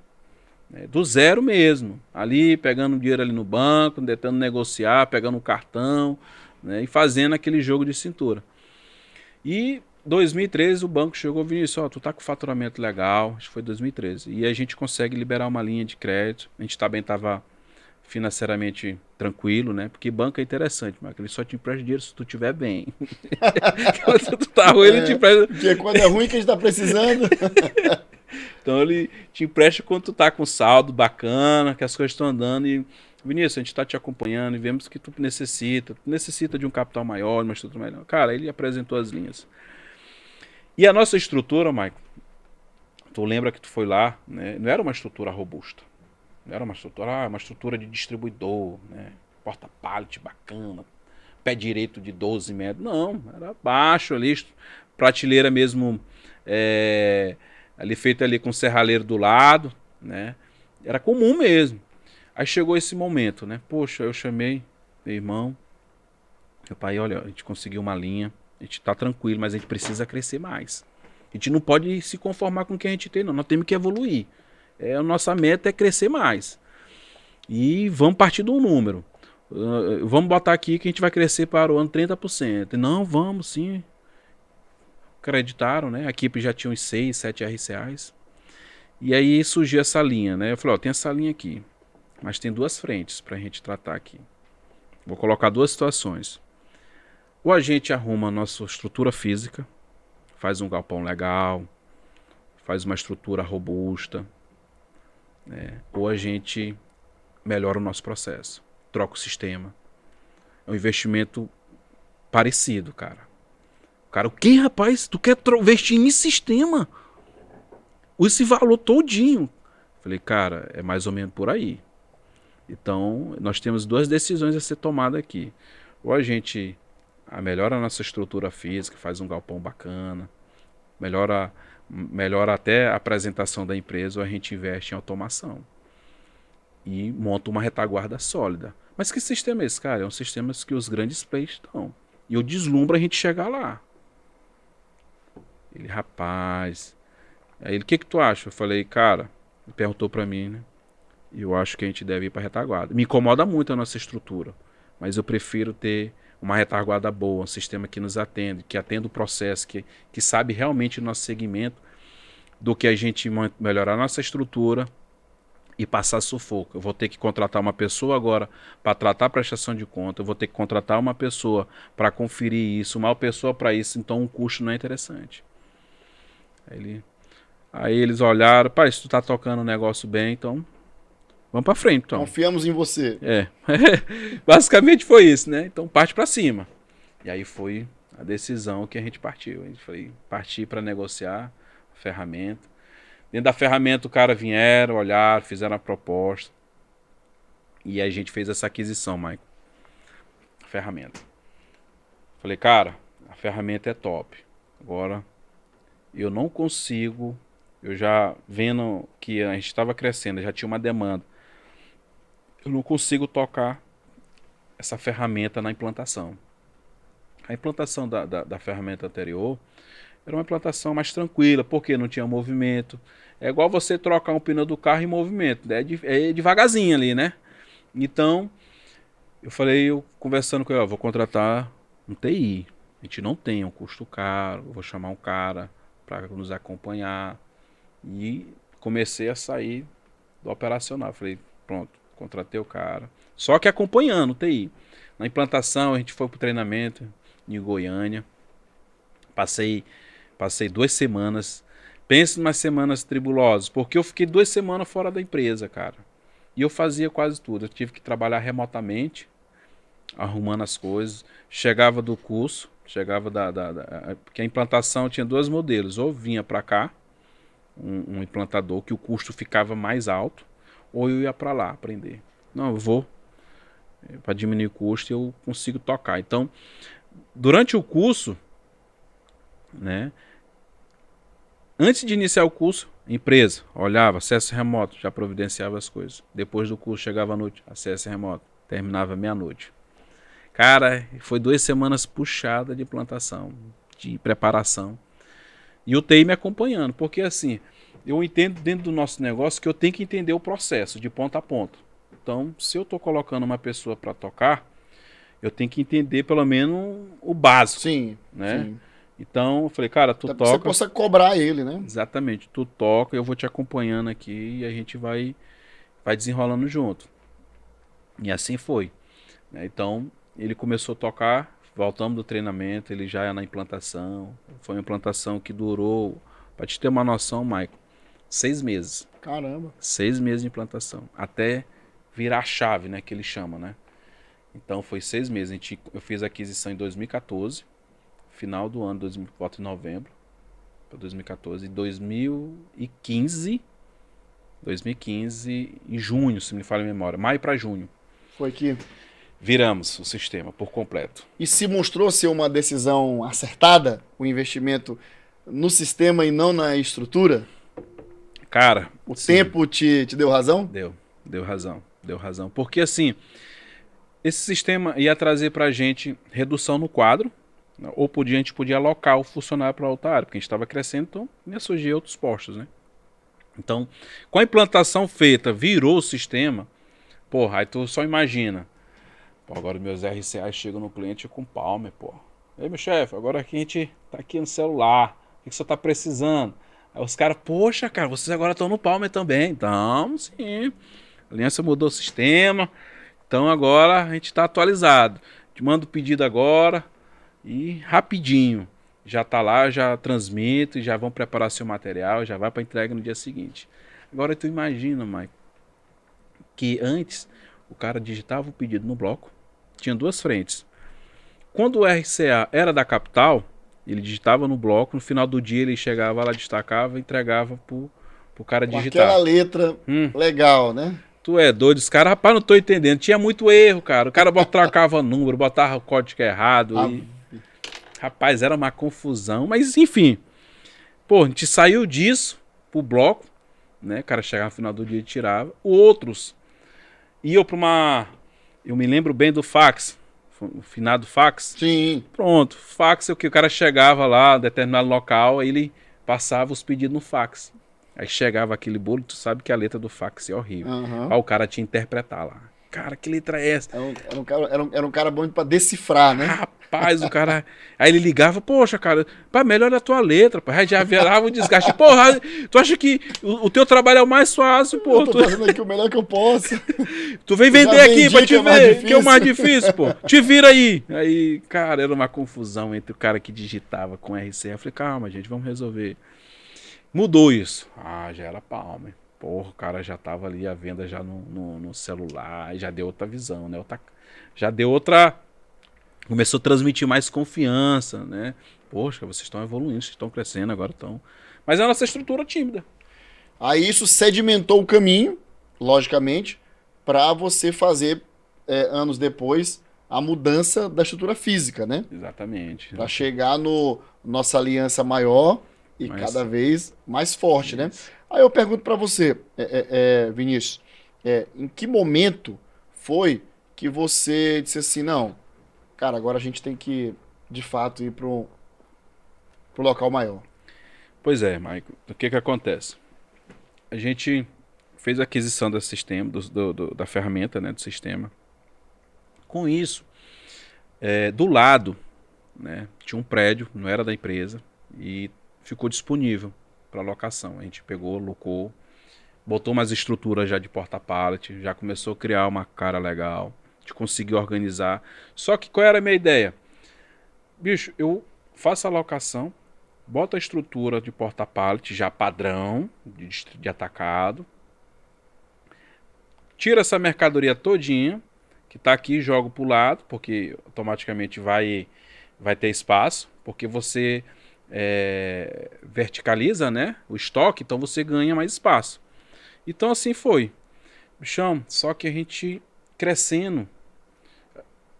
S3: Do zero mesmo. Ali, pegando dinheiro ali no banco, tentando negociar, pegando um cartão, né, e fazendo aquele jogo de cintura. E 2013 o banco chegou, Vinícius, tu tá com faturamento legal, acho que foi 2013, e a gente consegue liberar uma linha de crédito, a gente também tava financeiramente tranquilo, né? Porque banco é interessante, mas ele só te empresta dinheiro se tu tiver bem. Quando tu tá ruim, ele te empresta.
S2: Porque quando é ruim que a gente tá precisando.
S3: Então ele te empresta quando tu tá com saldo bacana, que as coisas estão andando e Vinícius, a gente tá te acompanhando e vemos que tu necessita de um capital maior, uma estrutura melhor. Cara, ele apresentou as linhas. E a nossa estrutura, Michael, tu lembra que tu foi lá, né? Não era uma estrutura robusta. Não era uma estrutura de distribuidor, né? Porta-pallet bacana, pé direito de 12 metros. Não, era baixo ali, prateleira mesmo, ali feita ali com serralheiro do lado, né? Era comum mesmo. Aí chegou esse momento, né? Poxa, eu chamei meu irmão, meu pai, olha, a gente conseguiu uma linha, a gente tá tranquilo, mas a gente precisa crescer mais. A gente não pode se conformar com o que a gente tem, não. Nós temos que evoluir. A nossa meta é crescer mais. E vamos partir de um número. Vamos botar aqui que a gente vai crescer para o ano 30%. Não, vamos sim. Acreditaram, né? A equipe já tinha uns 6, 7 RCAs. E aí surgiu essa linha, né? Eu falei, tem essa linha aqui. Mas tem duas frentes para a gente tratar aqui. Vou colocar duas situações. Ou a gente arruma a nossa estrutura física, faz um galpão legal, faz uma estrutura robusta, né? Ou a gente melhora o nosso processo, troca o sistema. É um investimento parecido, cara. Cara, o que, rapaz? Tu quer investir em sistema? Esse valor todinho. Falei, cara, é mais ou menos por aí. Então, nós temos duas decisões a ser tomadas aqui. Ou a gente melhora a nossa estrutura física, faz um galpão bacana, melhora até a apresentação da empresa, ou a gente investe em automação e monta uma retaguarda sólida. Mas que sistema é esse, cara? É um sistema que os grandes players estão. E eu deslumbro a gente chegar lá. Ele, rapaz... Aí ele, o que tu acha? Eu falei, cara... Ele perguntou pra mim, né? E eu acho que a gente deve ir pra retaguarda. Me incomoda muito a nossa estrutura. Mas eu prefiro ter uma retaguarda boa, um sistema que nos atende, que atenda o processo, que sabe realmente o nosso segmento, do que a gente melhorar a nossa estrutura e passar sufoco. Eu vou ter que contratar uma pessoa agora para tratar a prestação de conta, eu vou ter que contratar uma pessoa para conferir isso, uma pessoa para isso, então o custo não é interessante. Aí eles olharam, pai, se tu tá tocando o negócio bem, então vamos para frente. Então.
S2: Confiamos em você.
S3: Basicamente foi isso, né? Então parte para cima. E aí foi a decisão que a gente partiu. A gente foi partir para negociar a ferramenta. Dentro da ferramenta o cara vieram, olharam, fizeram a proposta. E a gente fez essa aquisição, Michael. A ferramenta. Falei, cara, a ferramenta é top. Agora, eu não consigo... Eu já vendo que a gente estava crescendo, já tinha uma demanda. Eu não consigo tocar essa ferramenta na implantação. A implantação da ferramenta anterior era uma implantação mais tranquila, porque não tinha movimento. É igual você trocar um pneu do carro em movimento, né? É devagarzinho ali, né? Então, eu falei, eu conversando com ele, vou contratar um TI. A gente não tem um custo caro, vou chamar um cara para nos acompanhar. E comecei a sair do operacional. Falei, pronto, contratei o cara. Só que acompanhando o TI. Na implantação, a gente foi pro treinamento em Goiânia. Passei 2 semanas. Pensa em umas semanas tribulosas, porque eu fiquei 2 semanas fora da empresa, cara. E eu fazia quase tudo. Eu tive que trabalhar remotamente, arrumando as coisas. Chegava do curso, porque a implantação tinha 2 modelos. Ou vinha para cá, um implantador, que o custo ficava mais alto, ou eu ia para lá aprender. Não, eu vou. para diminuir o custo, e eu consigo tocar. Então, durante o curso, né, antes de iniciar o curso, empresa, olhava, acesso remoto, já providenciava as coisas. Depois do curso, chegava à noite, acesso remoto, terminava meia-noite. Cara, foi 2 semanas puxada de plantação, de preparação. E o TI me acompanhando, porque assim, eu entendo dentro do nosso negócio que eu tenho que entender o processo de ponta a ponta. Então, se eu estou colocando uma pessoa para tocar, eu tenho que entender pelo menos o básico,
S2: Sim,
S3: né?
S2: sim.
S3: Então, eu falei, cara, tu
S2: Até pra você
S3: toca.
S2: possa cobrar ele, né?
S3: Exatamente, tu toca, eu vou te acompanhando aqui e a gente vai desenrolando junto. E assim foi, né? Então, ele começou a tocar, voltamos do treinamento, ele já é na implantação. Foi uma implantação que durou, para te ter uma noção, Michael, 6 meses.
S2: Caramba.
S3: 6 meses de implantação, até virar a chave, né, que ele chama, né? Então foi 6 meses. Eu fiz a aquisição em 2014, final do ano, volta em novembro, para 2014. Em 2015, em junho, se me falha a memória, maio para junho,
S2: Foi que.
S3: viramos o sistema por completo.
S2: E se mostrou ser uma decisão acertada, o investimento no sistema e não na estrutura?
S3: Cara,
S2: O
S3: sim,
S2: tempo te deu razão?
S3: deu razão. Porque assim, esse sistema ia trazer pra gente redução no quadro, né, ou a gente podia alocar o funcionário para outra área, porque a gente estava crescendo, então ia surgir outros postos, né? Então, com a implantação feita, virou o sistema, porra, aí tu só imagina. Pô, agora meus RCA chegam no cliente com Palmer, pô. Ei, meu chefe, agora aqui a gente tá aqui no celular, o que você tá precisando? Aí os caras, poxa, cara, vocês agora estão no Palmer também. Então, sim. A Aliança mudou o sistema, então agora a gente está atualizado. Te manda o pedido agora e rapidinho. Já tá lá, já transmito e já vão preparar seu material, já vai para entrega no dia seguinte. Agora tu imagina, Mike, que antes o cara digitava o pedido no bloco, tinha 2 frentes. Quando o RCA era da capital, ele digitava no bloco, no final do dia ele chegava lá, destacava e entregava pro cara
S2: Com
S3: digitar.
S2: aquela letra legal, né?
S3: Tu é doido, os caras, rapaz, não tô entendendo. Tinha muito erro, cara. O cara trocava número, botava o código errado.
S2: Ah,
S3: E... Rapaz, era uma confusão. Mas enfim. Pô, a gente saiu disso pro bloco, né? O cara chegava no final do dia e tirava. Outros iam pra uma. Eu me lembro bem do fax. O finado fax.
S2: Sim.
S3: Pronto. Fax é o que o cara chegava lá, em determinado local, aí ele passava os pedidos no fax. Aí chegava aquele bolo, tu sabe que a letra do fax é horrível.
S2: Aham.
S3: Aí o cara te interpretar lá. Cara, que letra é essa?
S2: Era um cara bom pra decifrar, né?
S3: Rapaz, o cara. Aí ele ligava, poxa, cara, pá, melhora a tua letra, pá. Aí já virava o desgaste. Porra, tu acha que o teu trabalho é o mais fácil, pô?
S2: Eu tô fazendo aqui o melhor que eu posso.
S3: Tu vem
S2: Já
S3: vender aqui
S2: vendi
S3: pra te
S2: que é mais
S3: ver, que é o mais
S2: difícil.
S3: difícil, pô. Te vira aí. Aí, cara, era uma confusão entre o cara que digitava com RCA. Eu falei, calma, gente, vamos resolver. Mudou isso. Ah, já era Palmer. Porra, o cara já tava ali, a venda já no celular, já deu outra visão, né? Já deu outra. Começou a transmitir mais confiança, né? Poxa, vocês estão evoluindo, vocês estão crescendo, agora estão. Mas é a nossa estrutura tímida.
S2: Aí isso sedimentou o caminho, logicamente, para você fazer, anos depois, a mudança da estrutura física, né?
S3: Exatamente.
S2: Para chegar no nossa aliança maior e
S3: Mas-
S2: cada vez mais forte, né?
S3: Isso.
S2: Aí eu pergunto para você, Vinícius, em que momento foi que você disse assim, não, cara, agora a gente tem que, de fato, ir pro local maior?
S3: Pois é, Maico. O que acontece? A gente fez a aquisição do sistema, da ferramenta, né, do sistema. Com isso, do lado, né, tinha um prédio, não era da empresa, e ficou disponível para locação. A gente pegou, locou, botou umas estruturas já de porta-pallet, já começou a criar uma cara legal, a gente conseguiu organizar. Só que qual era a minha ideia? Bicho, eu faço a locação, boto a estrutura de porta-pallet já padrão, de atacado, tiro essa mercadoria todinha, que está aqui, jogo para o lado, porque automaticamente vai ter espaço, porque você verticaliza, né, o estoque, então você ganha mais espaço. Então assim foi. Bichão, só que a gente crescendo,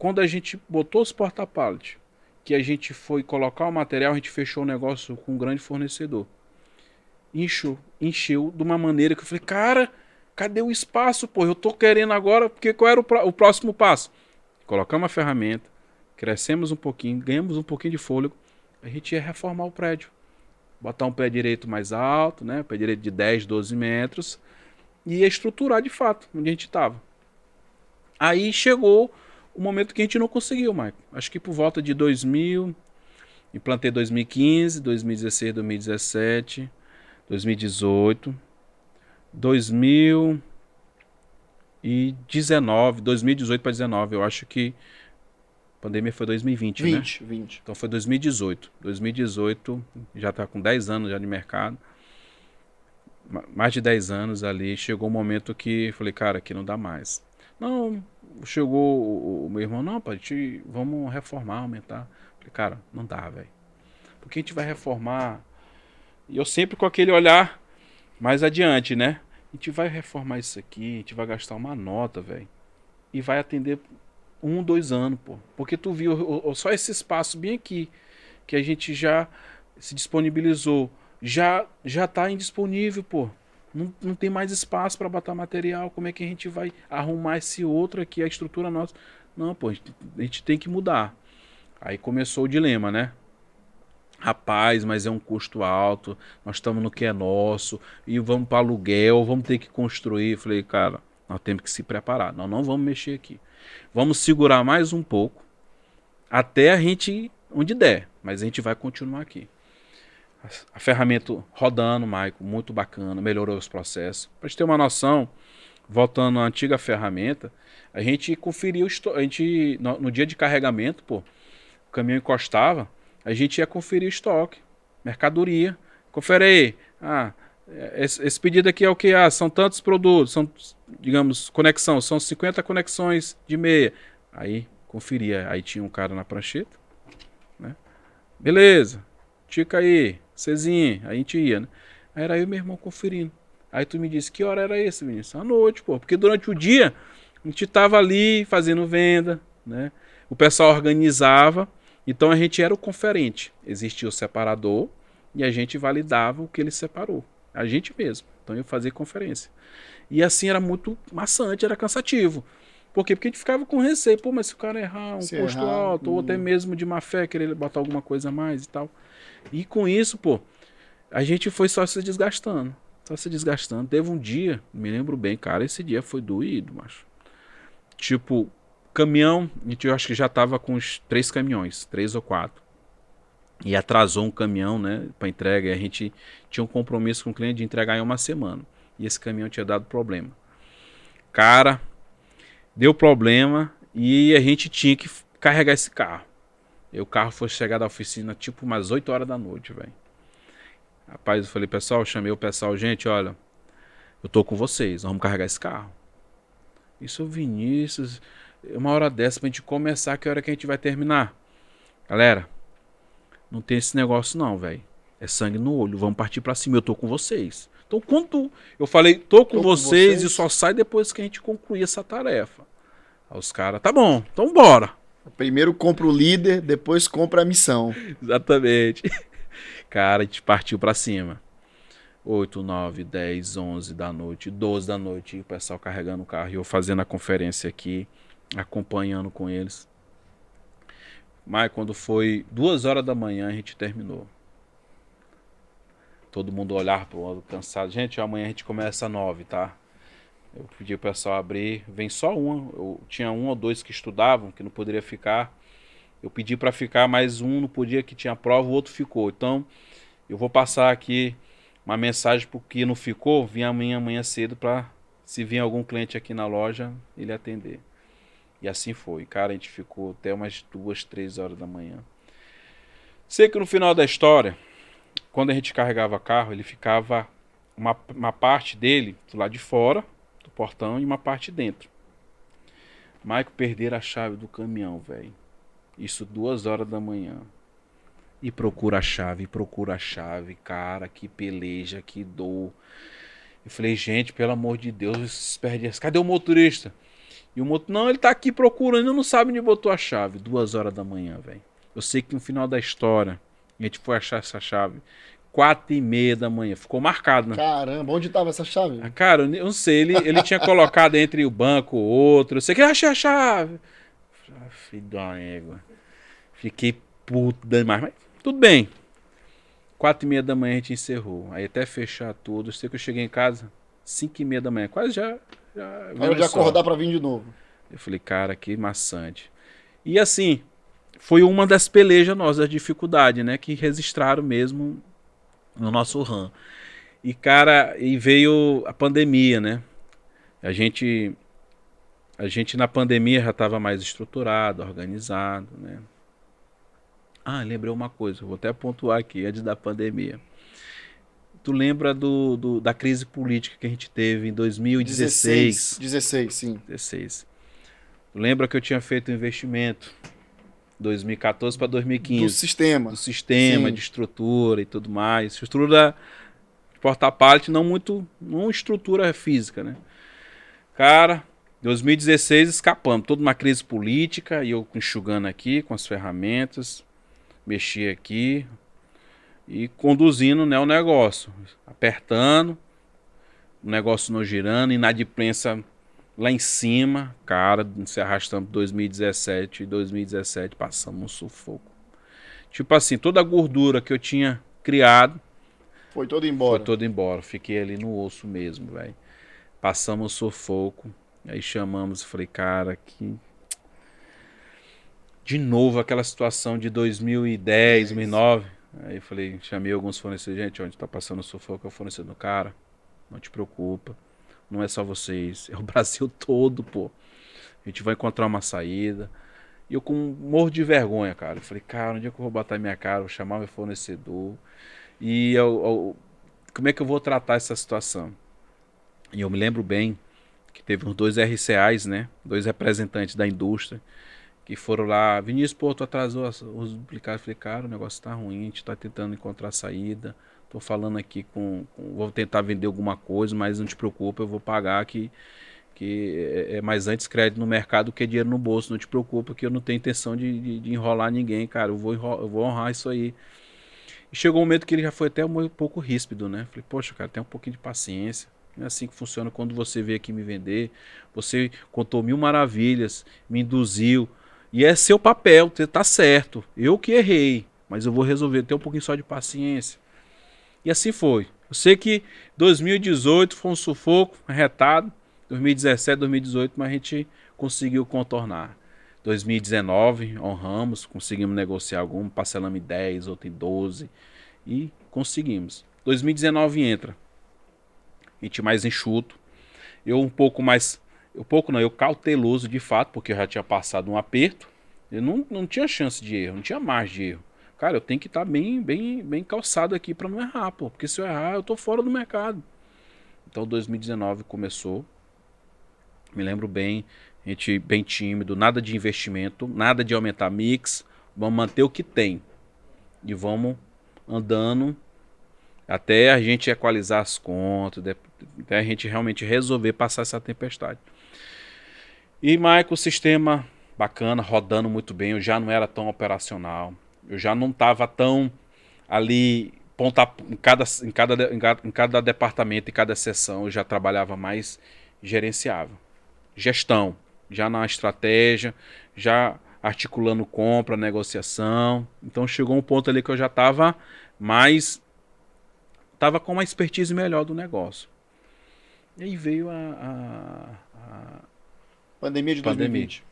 S3: Quando a gente botou os porta-pallet, que a gente foi colocar o material, a gente fechou o negócio com um grande fornecedor. Encheu de uma maneira que eu falei, cara, cadê o espaço, pô? Eu tô querendo agora, porque qual era o próximo passo? Colocamos a ferramenta, crescemos um pouquinho, ganhamos um pouquinho de fôlego, a gente ia reformar o prédio. Botar um pé direito mais alto, né? Pé direito de 10, 12 metros, e ia estruturar de fato onde a gente estava. Aí chegou o momento que a gente não conseguiu, Michael. Acho que por volta de 2000, implantei 2015, 2016, 2017, 2018, 2019, 2018 para 2019, eu acho que a pandemia foi 2020, né?
S2: 20.
S3: Então foi 2018. 2018, já está com 10 anos já de mercado. Mais de 10 anos ali, chegou um momento que falei, cara, aqui não dá mais. Não, chegou o meu irmão, não, pai, vamos reformar, aumentar. Falei, cara, não dá, velho. Porque a gente vai reformar. E eu sempre com aquele olhar mais adiante, né? A gente vai reformar isso aqui, a gente vai gastar uma nota, velho. E vai atender 1, 2 anos, pô. Porque tu viu só esse espaço bem aqui, que a gente já se disponibilizou, já tá indisponível, pô. Não tem mais espaço para botar material. Como é que a gente vai arrumar esse outro aqui, a estrutura nossa? Não, pô, a gente tem que mudar. Aí começou o dilema, né? Rapaz, mas é um custo alto, nós estamos no que é nosso, e vamos para aluguel, vamos ter que construir. Falei, cara, nós temos que se preparar, nós não vamos mexer aqui. Vamos segurar mais um pouco, até a gente ir onde der, mas a gente vai continuar aqui. A ferramenta rodando, Maico, muito bacana, melhorou os processos. Para gente ter uma noção, voltando à antiga ferramenta, a gente conferia no dia de carregamento, pô, o caminhão encostava, a gente ia conferir o estoque, mercadoria. Confere aí. Esse pedido aqui é o que? São tantos produtos, são, digamos, conexão, são 50 conexões de meia. Aí conferia, aí tinha um cara na prancheta, né? Beleza, tica aí, Cezinha, aí a gente ia, né? Aí era eu e meu irmão conferindo. Aí tu me disse, que hora era esse, Vinícius? À noite, pô, porque durante o dia a gente tava ali fazendo venda, né? O pessoal organizava, então a gente era o conferente. Existia o separador e a gente validava o que ele separou. A gente mesmo. Então eu fazia conferência. E assim era muito maçante, era cansativo. Por quê? Porque a gente ficava com receio. Pô, mas se o cara errar um custo alto, ou até mesmo de má fé, querer botar alguma coisa a mais e tal. E com isso, pô, a gente foi só se desgastando. Só se desgastando. Teve um dia, me lembro bem, cara, esse dia foi doído, macho. Tipo, caminhão, a gente acho que já tava com uns 3 caminhões, 3 ou 4. E atrasou um caminhão, né, para entrega. E a gente tinha um compromisso com o cliente de entregar em uma semana. E esse caminhão tinha dado problema. Cara, deu problema e a gente tinha que carregar esse carro. E o carro foi chegar da oficina tipo umas 8 horas da noite, velho. Rapaz, eu falei, pessoal, chamei o pessoal, gente, olha, eu tô com vocês, vamos carregar esse carro. Isso, Vinícius, uma hora dessa pra gente começar, que hora que a gente vai terminar? Galera, não tem esse negócio não, velho. É sangue no olho, vamos partir pra cima, eu tô com vocês. Então, quando eu falei, tô com vocês, e só sai depois que a gente concluir essa tarefa. Aí os caras, tá bom, então bora.
S2: Primeiro compra o líder, depois compra a missão.
S3: Exatamente. Cara, a gente partiu pra cima. 8, 9, 10, 11 da noite, 12 da noite, e o pessoal carregando o carro, e eu fazendo a conferência aqui, acompanhando com eles. Mas quando foi 2 horas da manhã, a gente terminou. Todo mundo olhar pro lado cansado. Gente, amanhã a gente começa às 9, tá? Eu pedi pro pessoal abrir, vem só uma. Eu tinha 1 ou 2 que estudavam, que não poderia ficar. Eu pedi para ficar, mas um não podia, que tinha prova, o outro ficou. Então, eu vou passar aqui uma mensagem pro que não ficou, vir amanhã cedo para, se vir algum cliente aqui na loja, ele atender. E assim foi. Cara, a gente ficou até umas 2, 3 horas da manhã. Sei que no final da história, quando a gente carregava carro, ele ficava uma parte dele do lado de fora do portão e uma parte dentro. Maico, perderam a chave do caminhão, velho. Isso 2 horas da manhã. E procura a chave, cara, que peleja, que dor. Eu falei, gente, pelo amor de Deus, cadê o motorista? E o motor, não, ele tá aqui procurando, não sabe onde botou a chave. 2 horas da manhã, velho. Eu sei que no final da história, a gente foi achar essa chave 4h30 da manhã. Ficou marcado, né?
S2: Caramba, onde tava essa chave?
S3: Cara, eu não sei, ele tinha colocado entre o banco e o outro. Eu sei que eu achei a chave. Filho da égua. Fiquei puto demais, mas tudo bem. 4h30 da manhã a gente encerrou. Aí até fechar tudo. Eu sei que eu cheguei em casa 5h30 da manhã. Quase já
S2: Hora de
S3: vendo só.
S2: acordar pra vir de novo.
S3: Eu falei, cara, que maçante. E assim, foi uma das pelejas nossas, das dificuldades, né? Que registraram mesmo no nosso RAM. E, cara, e veio a pandemia, né? A gente na pandemia já estava mais estruturado, organizado, né? Ah, lembrei uma coisa, vou até pontuar aqui, antes da pandemia. Tu lembra da crise política que a gente teve em 2016?
S2: 16, sim.
S3: 16. Tu lembra que eu tinha feito um investimento 2014 para 2015?
S2: Do sistema.
S3: Do sistema,
S2: Sim.
S3: de estrutura e tudo mais. Estrutura de porta-pallet, não estrutura física, né? Cara, 2016 escapamos, toda uma crise política, e eu enxugando aqui com as ferramentas, mexi aqui e conduzindo, né, o negócio, apertando, o negócio não girando, inadimplência lá em cima, cara, se arrastando 2017 e 2017 passamos um sufoco. Tipo assim, toda a gordura que eu tinha criado
S2: Foi todo embora.
S3: foi toda embora. Fiquei ali no osso mesmo, velho. Passamos sufoco. Aí chamamos e falei, cara, que... De novo aquela situação de 2010, 2009. Aí eu falei, chamei alguns fornecedores. Gente, onde tá passando sufoco é o fornecedor. Cara, não te preocupa. Não é só vocês. É o Brasil todo, pô. A gente vai encontrar uma saída. E eu com morro de vergonha, cara. Eu falei, cara, onde é que eu vou botar minha cara? Vou chamar meu fornecedor. E como é que eu vou tratar essa situação? E eu me lembro bem que teve uns 2 RCAs, né? 2 representantes da indústria que foram lá. Vinícius, pô, tu atrasou os duplicados. Eu falei, cara, o negócio tá ruim, a gente tá tentando encontrar saída. Tô falando aqui vou tentar vender alguma coisa, mas não te preocupa, eu vou pagar que é mais antes crédito no mercado do que dinheiro no bolso. Não te preocupa que eu não tenho intenção de enrolar ninguém, cara. Eu vou honrar isso aí. E chegou um momento que ele já foi até um pouco ríspido, né? Falei, poxa, cara, tem um pouquinho de paciência. Não é assim que funciona quando você veio aqui me vender. Você contou 1000 maravilhas, me induziu. E é seu papel, você tá certo. Eu que errei, mas eu vou resolver. Tem um pouquinho só de paciência. E assim foi. Eu sei que 2018 foi um sufoco, arretado. 2017, 2018, mas a gente conseguiu contornar. 2019, honramos, conseguimos negociar algum, parcelamos em 10, outro em 12 e conseguimos. 2019 entra. A gente mais enxuto. Eu eu cauteloso de fato, porque eu já tinha passado um aperto. Eu não tinha chance de erro, não tinha margem de erro. Cara, eu tenho que estar bem calçado aqui para não errar, pô, porque se eu errar, eu tô fora do mercado. Então 2019 começou. Me lembro bem, a gente bem tímido, nada de investimento, nada de aumentar mix, vamos manter o que tem. E vamos andando até a gente equalizar as contas, até a gente realmente resolver passar essa tempestade. E, Michael, o sistema bacana, rodando muito bem, eu já não era tão operacional, eu já não estava tão ali em cada departamento, em cada seção, eu já trabalhava mais gerenciável. Gestão, já na estratégia, já articulando compra, negociação. Então chegou um ponto ali que eu já estava com uma expertise melhor do negócio. E aí veio a
S2: Pandemia de 2020.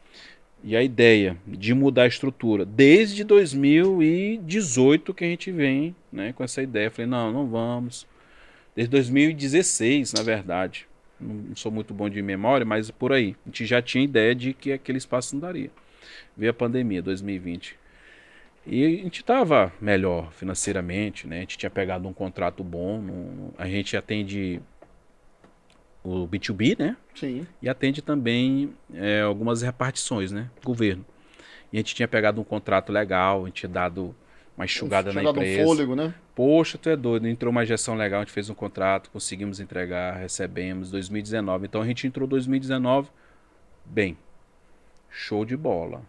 S3: E a ideia de mudar a estrutura. Desde 2018 que a gente vem, né, com essa ideia. Eu falei, não vamos. Desde 2016, na verdade. Não sou muito bom de memória, mas por aí. A gente já tinha ideia de que aquele espaço não daria. Veio a pandemia, 2020. E a gente estava melhor financeiramente, né? A gente tinha pegado um contrato bom. A gente atende o B2B, né?
S2: Sim.
S3: E atende também algumas repartições, né? Governo. E a gente tinha pegado um contrato legal, a gente tinha dado uma enxugada na empresa.
S2: Um fôlego, né?
S3: Poxa, tu é doido. Entrou uma gestão legal, a gente fez um contrato, conseguimos entregar, recebemos 2019. Então a gente entrou 2019 bem. Show de bola.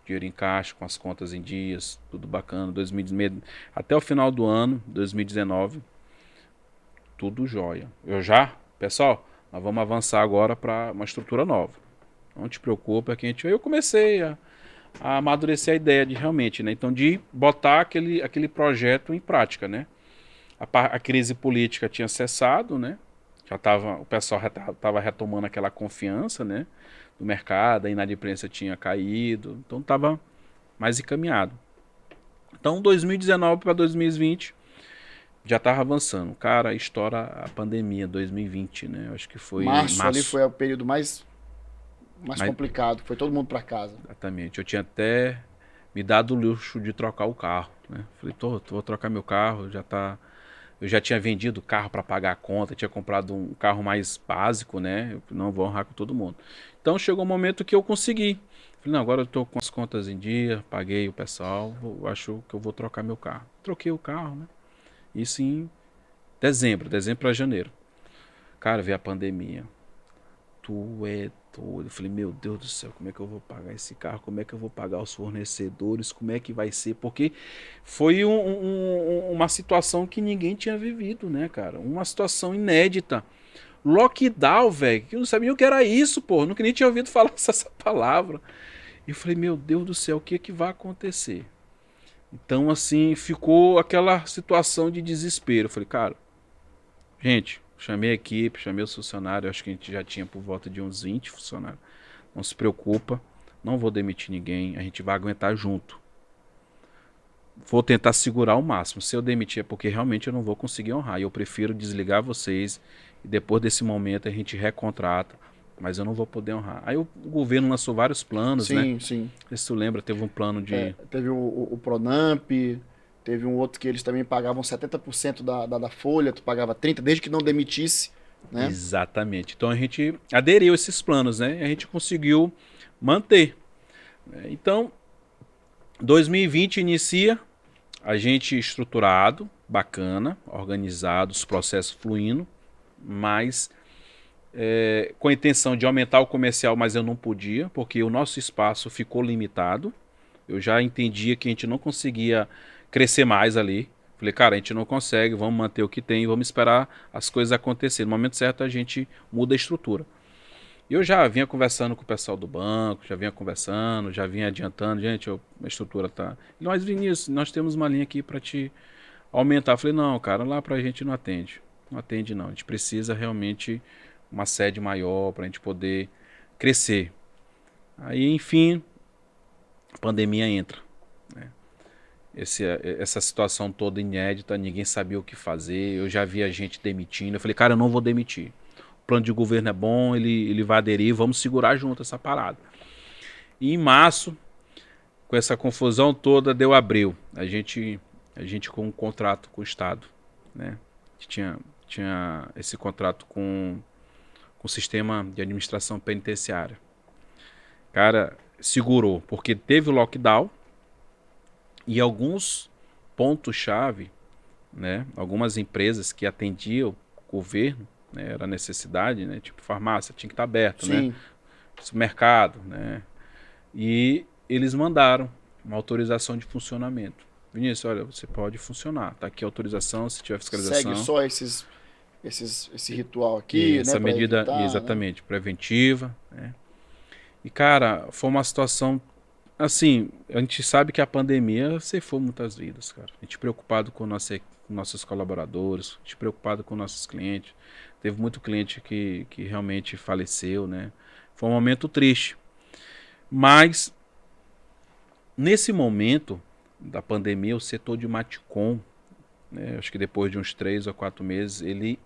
S3: Dinheiro em caixa, com as contas em dias, tudo bacana. Até o final do ano, 2019, tudo jóia. Pessoal, nós vamos avançar agora para uma estrutura nova. Não te preocupa que eu comecei a amadurecer a ideia de realmente, né? Então, de botar aquele projeto em prática, né? A crise política tinha cessado, né? O pessoal estava retomando aquela confiança, né? Do mercado, a inadimplência tinha caído, então estava mais encaminhado. Então, 2019 para 2020 já estava avançando. Cara, estoura a pandemia, 2020, né? Eu acho que foi
S2: Março ali foi o período mais complicado, foi todo mundo para casa.
S3: Exatamente. Eu tinha até me dado o luxo de trocar o carro, né? Falei, vou trocar meu carro, eu já tinha vendido o carro para pagar a conta, tinha comprado um carro mais básico, né? Eu não vou honrar com todo mundo. Então chegou um momento que eu consegui. Falei, não, agora eu estou com as contas em dia, paguei o pessoal, acho que eu vou trocar meu carro. Troquei o carro, né? Isso em dezembro para janeiro. Cara, veio a pandemia. Tu é doido. Eu falei, meu Deus do céu, como é que eu vou pagar esse carro? Como é que eu vou pagar os fornecedores? Como é que vai ser? Porque foi uma situação que ninguém tinha vivido, né, cara? Uma situação inédita. Lockdown, velho. Eu não sabia o que era isso, pô. Nunca nem tinha ouvido falar essa palavra. E eu falei, meu Deus do céu, o que é que vai acontecer? Então, assim, ficou aquela situação de desespero. Eu falei, cara, gente, chamei a equipe, chamei os funcionários, acho que a gente já tinha por volta de uns 20 funcionários. Não se preocupa, não vou demitir ninguém, a gente vai aguentar junto. Vou tentar segurar o máximo. Se eu demitir é porque realmente eu não vou conseguir honrar. E eu prefiro desligar vocês e depois desse momento a gente recontrata. Mas eu não vou poder honrar. Aí o governo lançou vários planos, né?
S2: Sim, sim.
S3: Não sei se tu lembra, teve um plano de...
S2: Teve o Pronamp, teve um outro que eles também pagavam 70% da folha, tu pagava 30%, desde que não demitisse, né?
S3: Exatamente. Então a gente aderiu a esses planos, né? E a gente conseguiu manter. Então, 2020 inicia, a gente estruturado, bacana, organizado, os processos fluindo, mas com a intenção de aumentar o comercial, mas eu não podia, porque o nosso espaço ficou limitado. Eu já entendia que a gente não conseguia crescer mais ali. Falei, cara, a gente não consegue, vamos manter o que tem, vamos esperar as coisas acontecerem. No momento certo a gente muda a estrutura. Eu já vinha conversando com o pessoal do banco, já vinha adiantando, gente, a estrutura tá... Nós, Vinícius, nós temos uma linha aqui para te aumentar. Eu falei, não, cara, lá pra gente não atende. Não atende não, a gente precisa realmente uma sede maior para a gente poder crescer. Aí, enfim, a pandemia entra, né? Essa situação toda inédita, ninguém sabia o que fazer, eu já via gente demitindo, eu falei, cara, eu não vou demitir. O plano de governo é bom, ele vai aderir, vamos segurar junto essa parada. E em março, com essa confusão toda, deu abril. A gente com um contrato com o Estado, né? A gente tinha esse contrato com o sistema de administração penitenciária. Cara, segurou, porque teve o lockdown e alguns pontos-chave, né? Algumas empresas que atendiam o governo, né? Era necessidade, né? Tipo farmácia, tinha que estar aberto,
S2: Sim.
S3: né? Supermercado, né? E eles mandaram uma autorização de funcionamento. Vinícius, olha, você pode funcionar, tá aqui a autorização, se tiver fiscalização.
S2: Segue só esse ritual aqui,
S3: essa
S2: né?
S3: medida,
S2: evitar,
S3: exatamente, preventiva, né? E, cara, foi uma situação, assim, a gente sabe que a pandemia ceifou muitas vidas, cara. A gente preocupado com nossos colaboradores, a gente preocupado com nossos clientes. Teve muito cliente que realmente faleceu, né? Foi um momento triste. Mas, nesse momento da pandemia, o setor de Maticom, né, acho que depois de uns 3 ou 4 meses, ele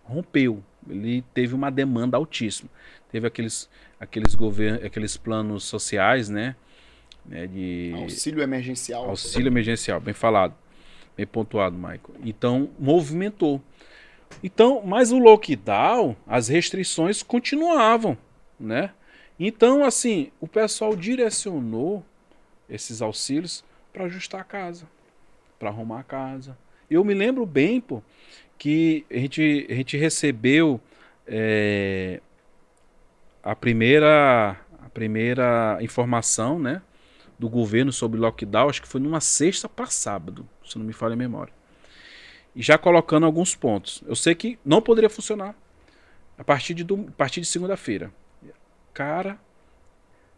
S3: rompeu, ele teve uma demanda altíssima. Teve aqueles planos sociais, né, de
S2: auxílio emergencial.
S3: Auxílio emergencial, bem falado, bem pontuado, Michael. Então, movimentou. Então, mas o lockdown, as restrições continuavam, né? Então, assim, o pessoal direcionou esses auxílios para ajustar a casa, para arrumar a casa. Eu me lembro bem, pô, que a gente recebeu a primeira informação, né, do governo sobre lockdown, acho que foi numa sexta para sábado, se não me falha a memória. E já colocando alguns pontos. Eu sei que não poderia funcionar a partir de segunda-feira. Cara,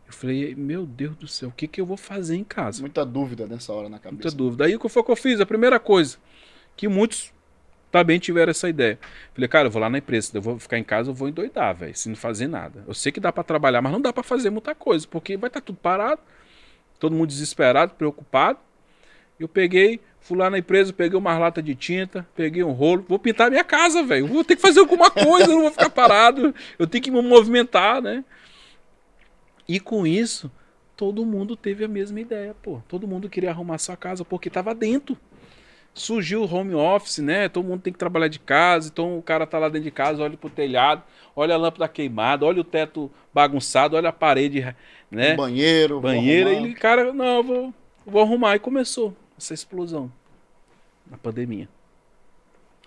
S3: eu falei, meu Deus do céu, o que eu vou fazer em casa?
S2: Muita dúvida nessa hora na cabeça.
S3: Muita dúvida. Aí o que foi que eu fiz? A primeira coisa, que muitos também tiveram essa ideia. Falei, cara, eu vou lá na empresa, eu vou ficar em casa, eu vou endoidar, velho, sem fazer nada. Eu sei que dá para trabalhar, mas não dá para fazer muita coisa, porque vai estar tudo parado, todo mundo desesperado, preocupado. Eu peguei, fui lá na empresa, peguei umas latas de tinta, peguei um rolo, vou pintar minha casa, velho. Vou ter que fazer alguma coisa, eu não vou ficar parado. Eu tenho que me movimentar, né? E com isso, todo mundo teve a mesma ideia, pô. Todo mundo queria arrumar sua casa porque tava dentro. Surgiu o home office, né? Todo mundo tem que trabalhar de casa, então o cara tá lá dentro de casa, olha pro telhado, olha a lâmpada queimada, olha o teto bagunçado, olha a parede, né?
S2: Um banheiro,
S3: Banheiro, ele, cara, não, eu vou arrumar. E começou essa explosão na pandemia.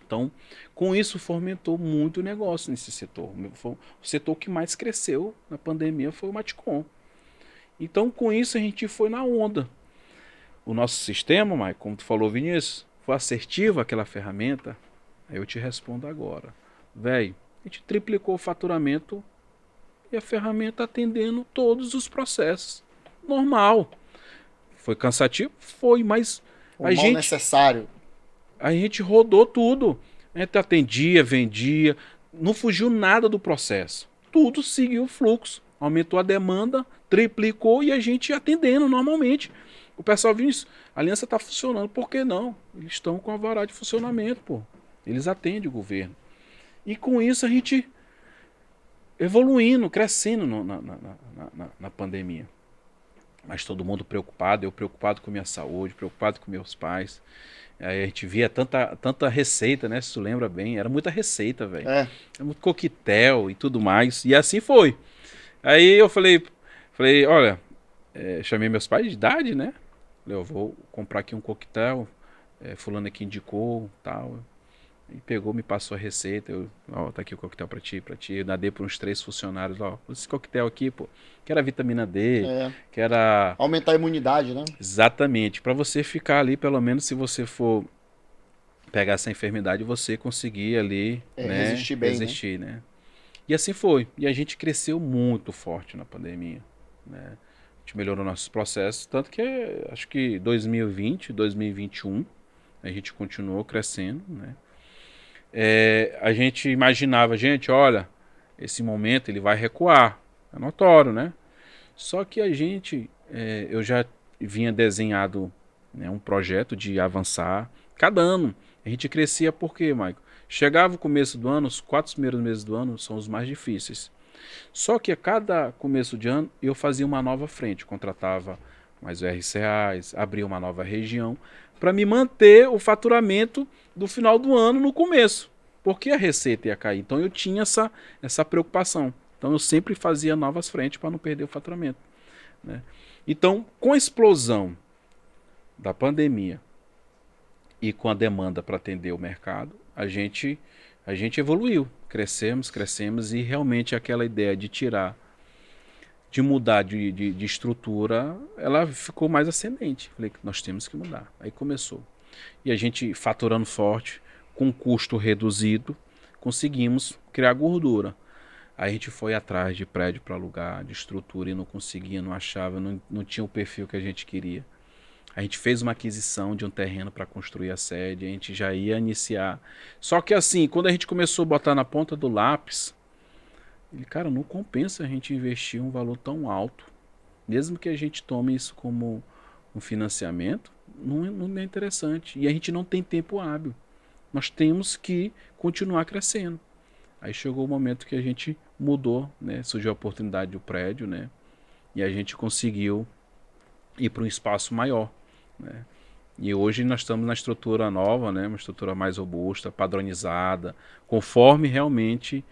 S3: Então, com isso, fomentou muito o negócio nesse setor. O setor que mais cresceu na pandemia foi o Matcom. Então, com isso, a gente foi na onda. O nosso sistema, Maicon, como tu falou, Vinícius, foi assertivo aquela ferramenta? Aí eu te respondo agora. Velho, a gente triplicou o faturamento e a ferramenta atendendo todos os processos. Normal. Foi cansativo? Foi, mas
S2: o mal necessário.
S3: A gente rodou tudo. A gente atendia, vendia, não fugiu nada do processo. Tudo seguiu o fluxo. Aumentou a demanda, triplicou e a gente atendendo normalmente. O pessoal viu isso. A aliança está funcionando. Por que não? Eles estão com a alvará de funcionamento, pô. Eles atendem o governo. E com isso a gente evoluindo, crescendo na pandemia. Mas todo mundo preocupado, eu preocupado com minha saúde, preocupado com meus pais. Aí a gente via tanta receita, né? Se tu lembra bem, era muita receita, velho. Era muito coquetel e tudo mais. E assim foi. Aí eu falei, olha, chamei meus pais de idade, né? Falei, eu vou comprar aqui um coquetel, fulano aqui indicou, tal. E pegou, me passou a receita, tá aqui o coquetel pra ti. Eu nadei por uns 3 funcionários, esse coquetel aqui, pô, que era vitamina D, que era...
S2: aumentar a imunidade, né?
S3: Exatamente, pra você ficar ali, pelo menos se você for pegar essa enfermidade, você conseguir ali, né,
S2: resistir bem,
S3: né? E assim foi, e a gente cresceu muito forte na pandemia, né? A gente melhorou nossos processos, tanto que acho que 2020, 2021, a gente continuou crescendo, né? A gente imaginava, olha, esse momento ele vai recuar, é notório, né? Só que a gente, eu já vinha desenhado, né, um projeto de avançar cada ano. A gente crescia por quê, Maico? Chegava o começo do ano, os 4 primeiros meses do ano são os mais difíceis. Só que a cada começo de ano eu fazia uma nova frente, contratava mais RCAs, abria uma nova região, para me manter o faturamento do final do ano no começo, porque a receita ia cair. Então eu tinha essa preocupação. Então eu sempre fazia novas frentes para não perder o faturamento, né? Então, com a explosão da pandemia e com a demanda para atender o mercado, a gente evoluiu, crescemos e realmente aquela ideia de mudar de estrutura, ela ficou mais ascendente. Falei que nós temos que mudar. Aí começou. E a gente faturando forte, com custo reduzido, conseguimos criar gordura. Aí a gente foi atrás de prédio para alugar, de estrutura, e não conseguia, não achava, não tinha o perfil que a gente queria. A gente fez uma aquisição de um terreno para construir a sede, a gente já ia iniciar. Só que assim, quando a gente começou a botar na ponta do lápis, cara, não compensa a gente investir um valor tão alto. Mesmo que a gente tome isso como um financiamento, não é interessante. E a gente não tem tempo hábil. Nós temos que continuar crescendo. Aí chegou o momento que a gente mudou, né? Surgiu a oportunidade do prédio, né? E a gente conseguiu ir para um espaço maior, né? E hoje nós estamos na estrutura nova, né? Uma estrutura mais robusta, padronizada, conforme realmente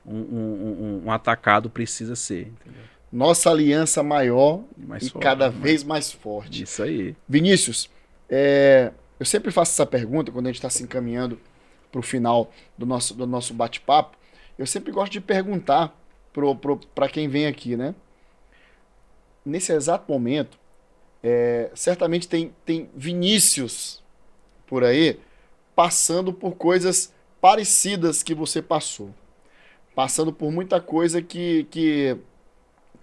S3: um atacado precisa ser. Entendeu?
S2: Nossa aliança maior e
S3: forte,
S2: cada vez mais forte.
S3: Isso aí.
S2: Vinícius, eu sempre faço essa pergunta quando a gente está se encaminhando para o final do nosso bate-papo. Eu sempre gosto de perguntar para quem vem aqui, né? Nesse exato momento, certamente tem Vinícius por aí passando por coisas parecidas que você passou. Passando por muita coisa que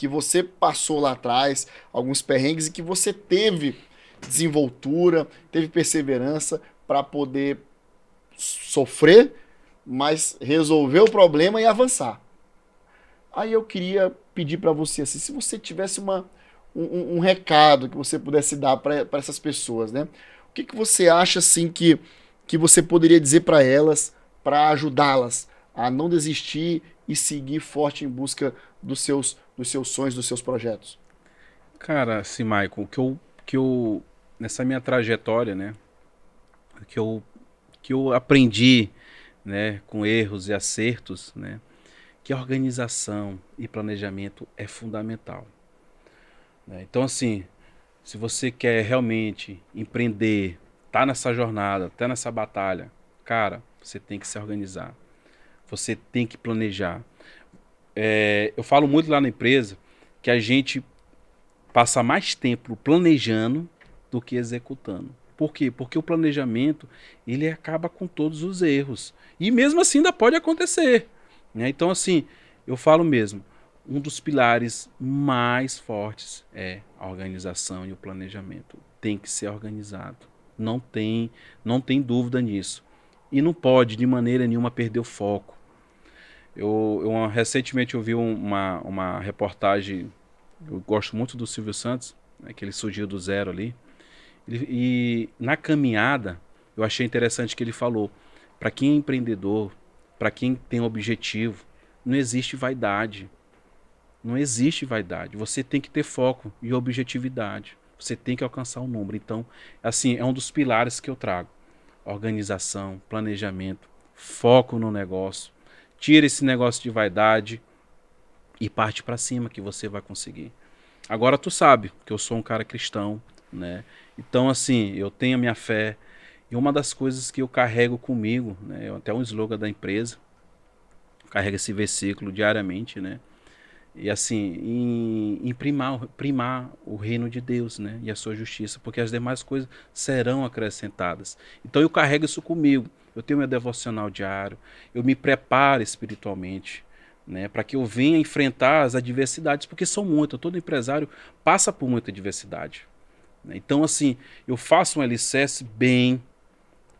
S2: você passou lá atrás, alguns perrengues, e que você teve desenvoltura, teve perseverança para poder sofrer, mas resolver o problema e avançar. Aí eu queria pedir para você, assim, se você tivesse um recado que você pudesse dar para essas pessoas, né? O que você acha assim que você poderia dizer para elas, para ajudá-las a não desistir e seguir forte em busca dos seus sonhos, dos seus projetos?
S3: Cara, assim, Michael, o que eu nessa minha trajetória, né, que eu aprendi, né, com erros e acertos, né, que organização e planejamento é fundamental, né? Então, assim, se você quer realmente empreender, tá nessa jornada, tá nessa batalha, cara, você tem que se organizar, você tem que planejar. Eu falo muito lá na empresa que a gente passa mais tempo planejando do que executando. Por quê? Porque o planejamento, ele acaba com todos os erros. E mesmo assim ainda pode acontecer, né? Então, assim, eu falo mesmo, um dos pilares mais fortes é a organização e o planejamento. Tem que ser organizado. Não tem dúvida nisso. E não pode, de maneira nenhuma, perder o foco. Recentemente eu vi uma reportagem. Eu gosto muito do Silvio Santos, né, que ele surgiu do zero ali. E na caminhada, eu achei interessante que ele falou: para quem é empreendedor, para quem tem objetivo, não existe vaidade. Não existe vaidade. Você tem que ter foco e objetividade. Você tem que alcançar um número. Então, assim, é um dos pilares que eu trago: organização, planejamento, foco no negócio. Tira esse negócio de vaidade e parte para cima que você vai conseguir. Agora tu sabe que eu sou um cara cristão, né? Então, assim, eu tenho a minha fé, e uma das coisas que eu carrego comigo, né, até um slogan da empresa, carrega esse versículo diariamente, né? E assim, em primar o reino de Deus, né, e a sua justiça, porque as demais coisas serão acrescentadas. Então eu carrego isso comigo. Eu tenho meu devocional diário, eu me preparo espiritualmente, né, para que eu venha enfrentar as adversidades, porque são muitas. Todo empresário passa por muita adversidade, né? Então, assim, eu faço um alicerce bem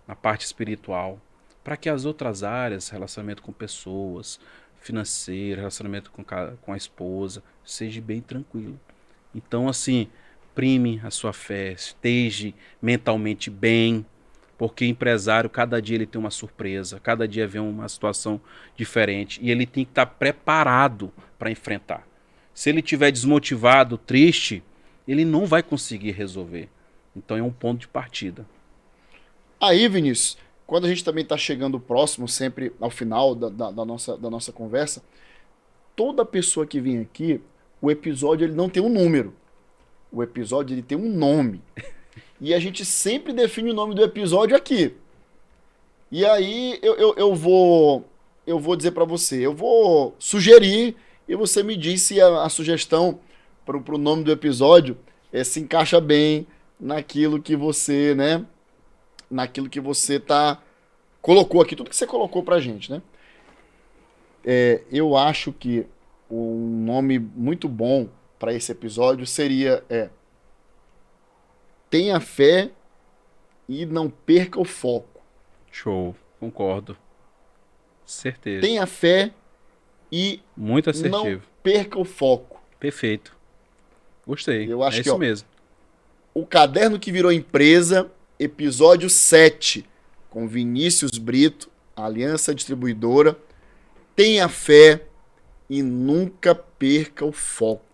S3: na parte espiritual, para que as outras áreas, relacionamento com pessoas, financeiro, relacionamento com a esposa, seja bem tranquilo. Então, assim, prime a sua fé, esteja mentalmente bem, porque empresário, cada dia ele tem uma surpresa, cada dia vem uma situação diferente, e ele tem que estar preparado para enfrentar. Se ele estiver desmotivado, triste, ele não vai conseguir resolver. Então é um ponto de partida.
S2: Aí, Vinícius, quando a gente também está chegando próximo, sempre ao final da nossa conversa, toda pessoa que vem aqui, o episódio ele não tem um número. O episódio ele tem um nome. E a gente sempre define o nome do episódio aqui. E aí eu vou dizer para você, eu vou sugerir e você me diz se a sugestão para o nome do episódio se encaixa bem naquilo que você, né? Naquilo que você colocou aqui, tudo que você colocou pra gente, né? Eu acho que um nome muito bom para esse episódio seria Tenha fé e não perca o foco.
S3: Show, concordo. Certeza.
S2: Tenha fé e
S3: muito assertivo.
S2: Não perca o foco.
S3: Perfeito. Gostei.
S2: Eu acho
S3: é
S2: que
S3: isso mesmo.
S2: O Caderno que Virou Empresa, episódio 7, com Vinícius Brito, Aliança Distribuidora. Tenha fé e nunca perca o foco.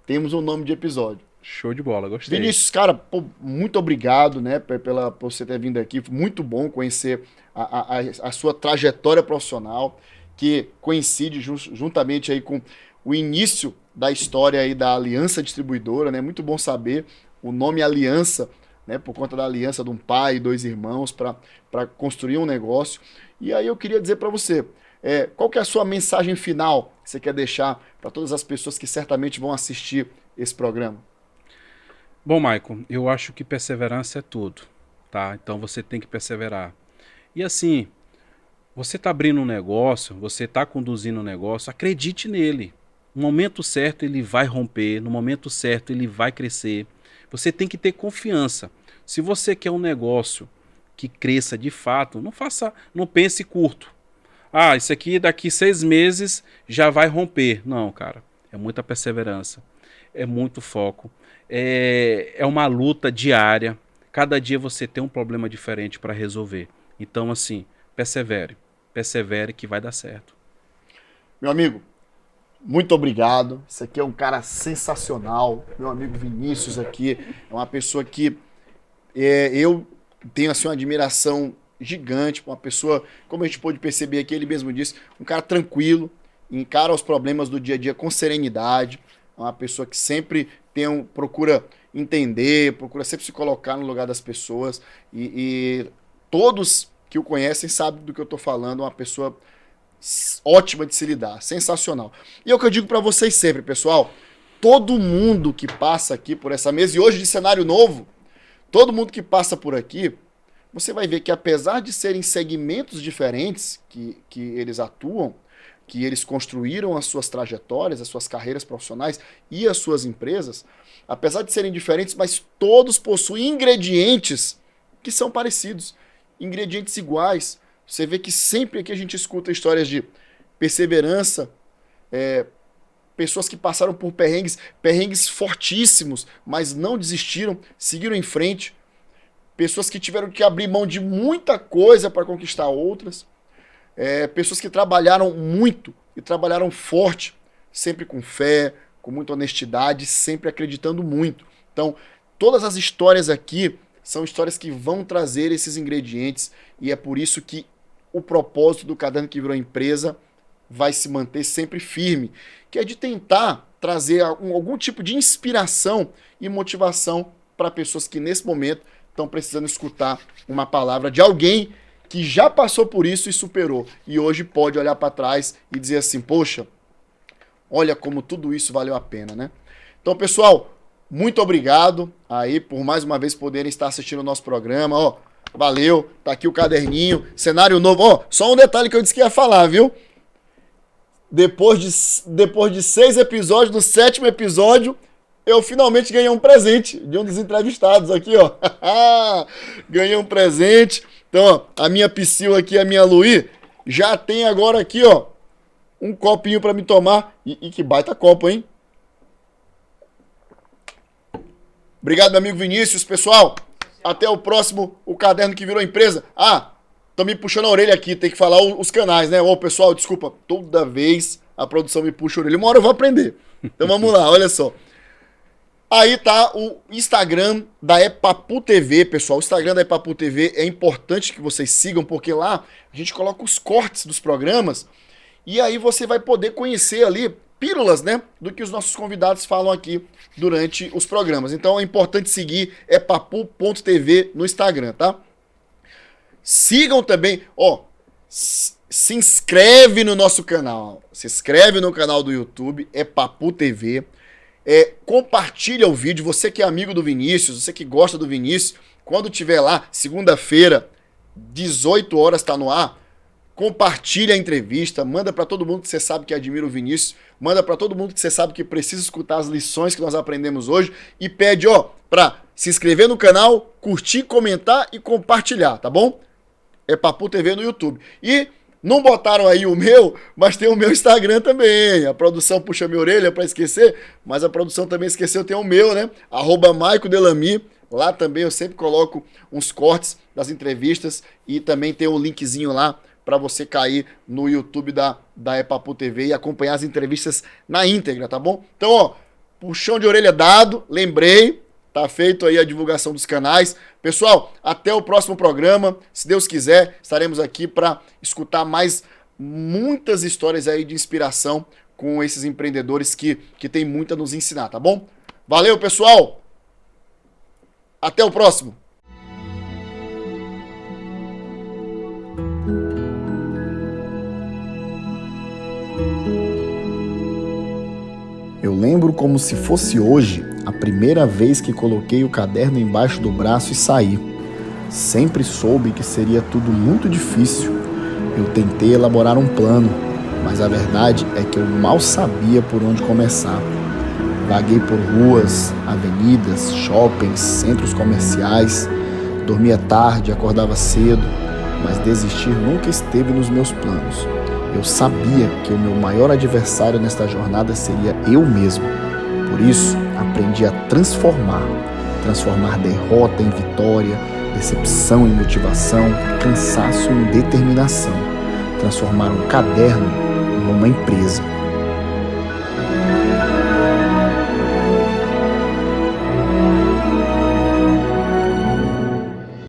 S2: Temos um nome de episódio.
S3: Show de bola, gostei.
S2: Vinícius, cara, muito obrigado, né, por você ter vindo aqui. Muito bom conhecer a sua trajetória profissional, que coincide juntamente aí com o início da história aí da Aliança Distribuidora, né? Muito bom saber o nome Aliança, né, por conta da aliança de um pai e 2 irmãos para construir um negócio. E aí eu queria dizer para você, qual que é a sua mensagem final que você quer deixar para todas as pessoas que certamente vão assistir esse programa?
S3: Bom, Maicon, eu acho que perseverança é tudo, tá? Então você tem que perseverar. E assim, você está abrindo um negócio, você está conduzindo um negócio, acredite nele. No momento certo ele vai romper, no momento certo ele vai crescer. Você tem que ter confiança. Se você quer um negócio que cresça de fato, não pense curto. Ah, isso aqui daqui 6 meses já vai romper. Não, cara, é muita perseverança, é muito foco, é uma luta diária. Cada dia você tem um problema diferente para resolver. Então, assim, persevere que vai dar certo.
S2: Meu amigo, muito obrigado. Esse aqui é um cara sensacional. Meu amigo Vinícius aqui é uma pessoa que eu tenho assim, uma admiração gigante, uma pessoa, como a gente pôde perceber aqui, ele mesmo disse, um cara tranquilo, encara os problemas do dia a dia com serenidade, é uma pessoa que sempre procura entender, procura sempre se colocar no lugar das pessoas e todos que o conhecem sabem do que eu tô falando, uma pessoa ótima de se lidar, sensacional. E é o que eu digo para vocês sempre, pessoal, todo mundo que passa aqui por essa mesa, e hoje de cenário novo, todo mundo que passa por aqui, você vai ver que apesar de serem segmentos diferentes que eles atuam, que eles construíram as suas trajetórias, as suas carreiras profissionais e as suas empresas, apesar de serem diferentes, mas todos possuem ingredientes que são parecidos, ingredientes iguais. Você vê que sempre aqui a gente escuta histórias de perseverança, pessoas que passaram por perrengues fortíssimos, mas não desistiram, seguiram em frente. Pessoas que tiveram que abrir mão de muita coisa para conquistar outras. Pessoas que trabalharam muito e trabalharam forte, sempre com fé, com muita honestidade, sempre acreditando muito. Então, todas as histórias aqui são histórias que vão trazer esses ingredientes e é por isso que o propósito do Caderno que Virou Empresa vai se manter sempre firme, que é de tentar trazer algum tipo de inspiração e motivação para pessoas que nesse momento estão precisando escutar uma palavra de alguém que já passou por isso e superou. E hoje pode olhar para trás e dizer assim, poxa, olha como tudo isso valeu a pena, né? Então, pessoal, muito obrigado aí por mais uma vez poderem estar assistindo o nosso programa, ó. Valeu, tá aqui o caderninho, cenário novo. Ó, só um detalhe que eu disse que ia falar, viu? Depois de 6 episódios, do 7º episódio, eu finalmente ganhei um presente de um dos entrevistados aqui, ó. Ganhei um presente. Então, ó, a minha Psyll aqui, a minha Luí, já tem agora aqui, ó, um copinho pra me tomar. E que baita copo, hein? Obrigado, meu amigo Vinícius. Pessoal, até o próximo, o Caderno que Virou Empresa. Tô me puxando a orelha aqui, tem que falar os canais, né? Ô, pessoal, desculpa, toda vez a produção me puxa a orelha. Uma hora eu vou aprender. Então vamos lá, olha só. Aí tá o Instagram da Epapu TV, pessoal. O Instagram da Epapu TV é importante que vocês sigam, porque lá a gente coloca os cortes dos programas e aí você vai poder conhecer ali pílulas, né, do que os nossos convidados falam aqui durante os programas. Então é importante seguir epapu.tv no Instagram, tá? Sigam também, ó, se inscreve no nosso canal, se inscreve no canal do YouTube, Epapu TV. Compartilha o vídeo, você que é amigo do Vinícius, você que gosta do Vinícius, quando tiver lá, segunda-feira, 18 horas tá no ar, compartilha a entrevista, manda para todo mundo que você sabe que admira o Vinícius, manda para todo mundo que você sabe que precisa escutar as lições que nós aprendemos hoje e pede, ó, pra se inscrever no canal, curtir, comentar e compartilhar, tá bom? Epapu TV no YouTube. E não botaram aí o meu, mas tem o meu Instagram também. A produção puxa minha orelha para esquecer, mas a produção também esqueceu, tem o meu, né? @MaicoDelamy. Lá também eu sempre coloco uns cortes das entrevistas e também tem um linkzinho lá para você cair no YouTube da Epapu TV e acompanhar as entrevistas na íntegra, tá bom? Então, ó, puxão de orelha dado, lembrei. Tá feito aí a divulgação dos canais. Pessoal, até o próximo programa. Se Deus quiser, estaremos aqui para escutar mais muitas histórias aí de inspiração com esses empreendedores que tem muito a nos ensinar, tá bom? Valeu, pessoal! Até o próximo!
S1: Eu lembro como se fosse hoje a primeira vez que coloquei o caderno embaixo do braço e saí. Sempre soube que seria tudo muito difícil. Eu tentei elaborar um plano, mas a verdade é que eu mal sabia por onde começar. Vaguei por ruas, avenidas, shoppings, centros comerciais. Dormia tarde, acordava cedo, mas desistir nunca esteve nos meus planos. Eu sabia que o meu maior adversário nesta jornada seria eu mesmo. Por isso, aprendi a transformar derrota em vitória, decepção em motivação, cansaço em determinação. Transformar um caderno numa empresa.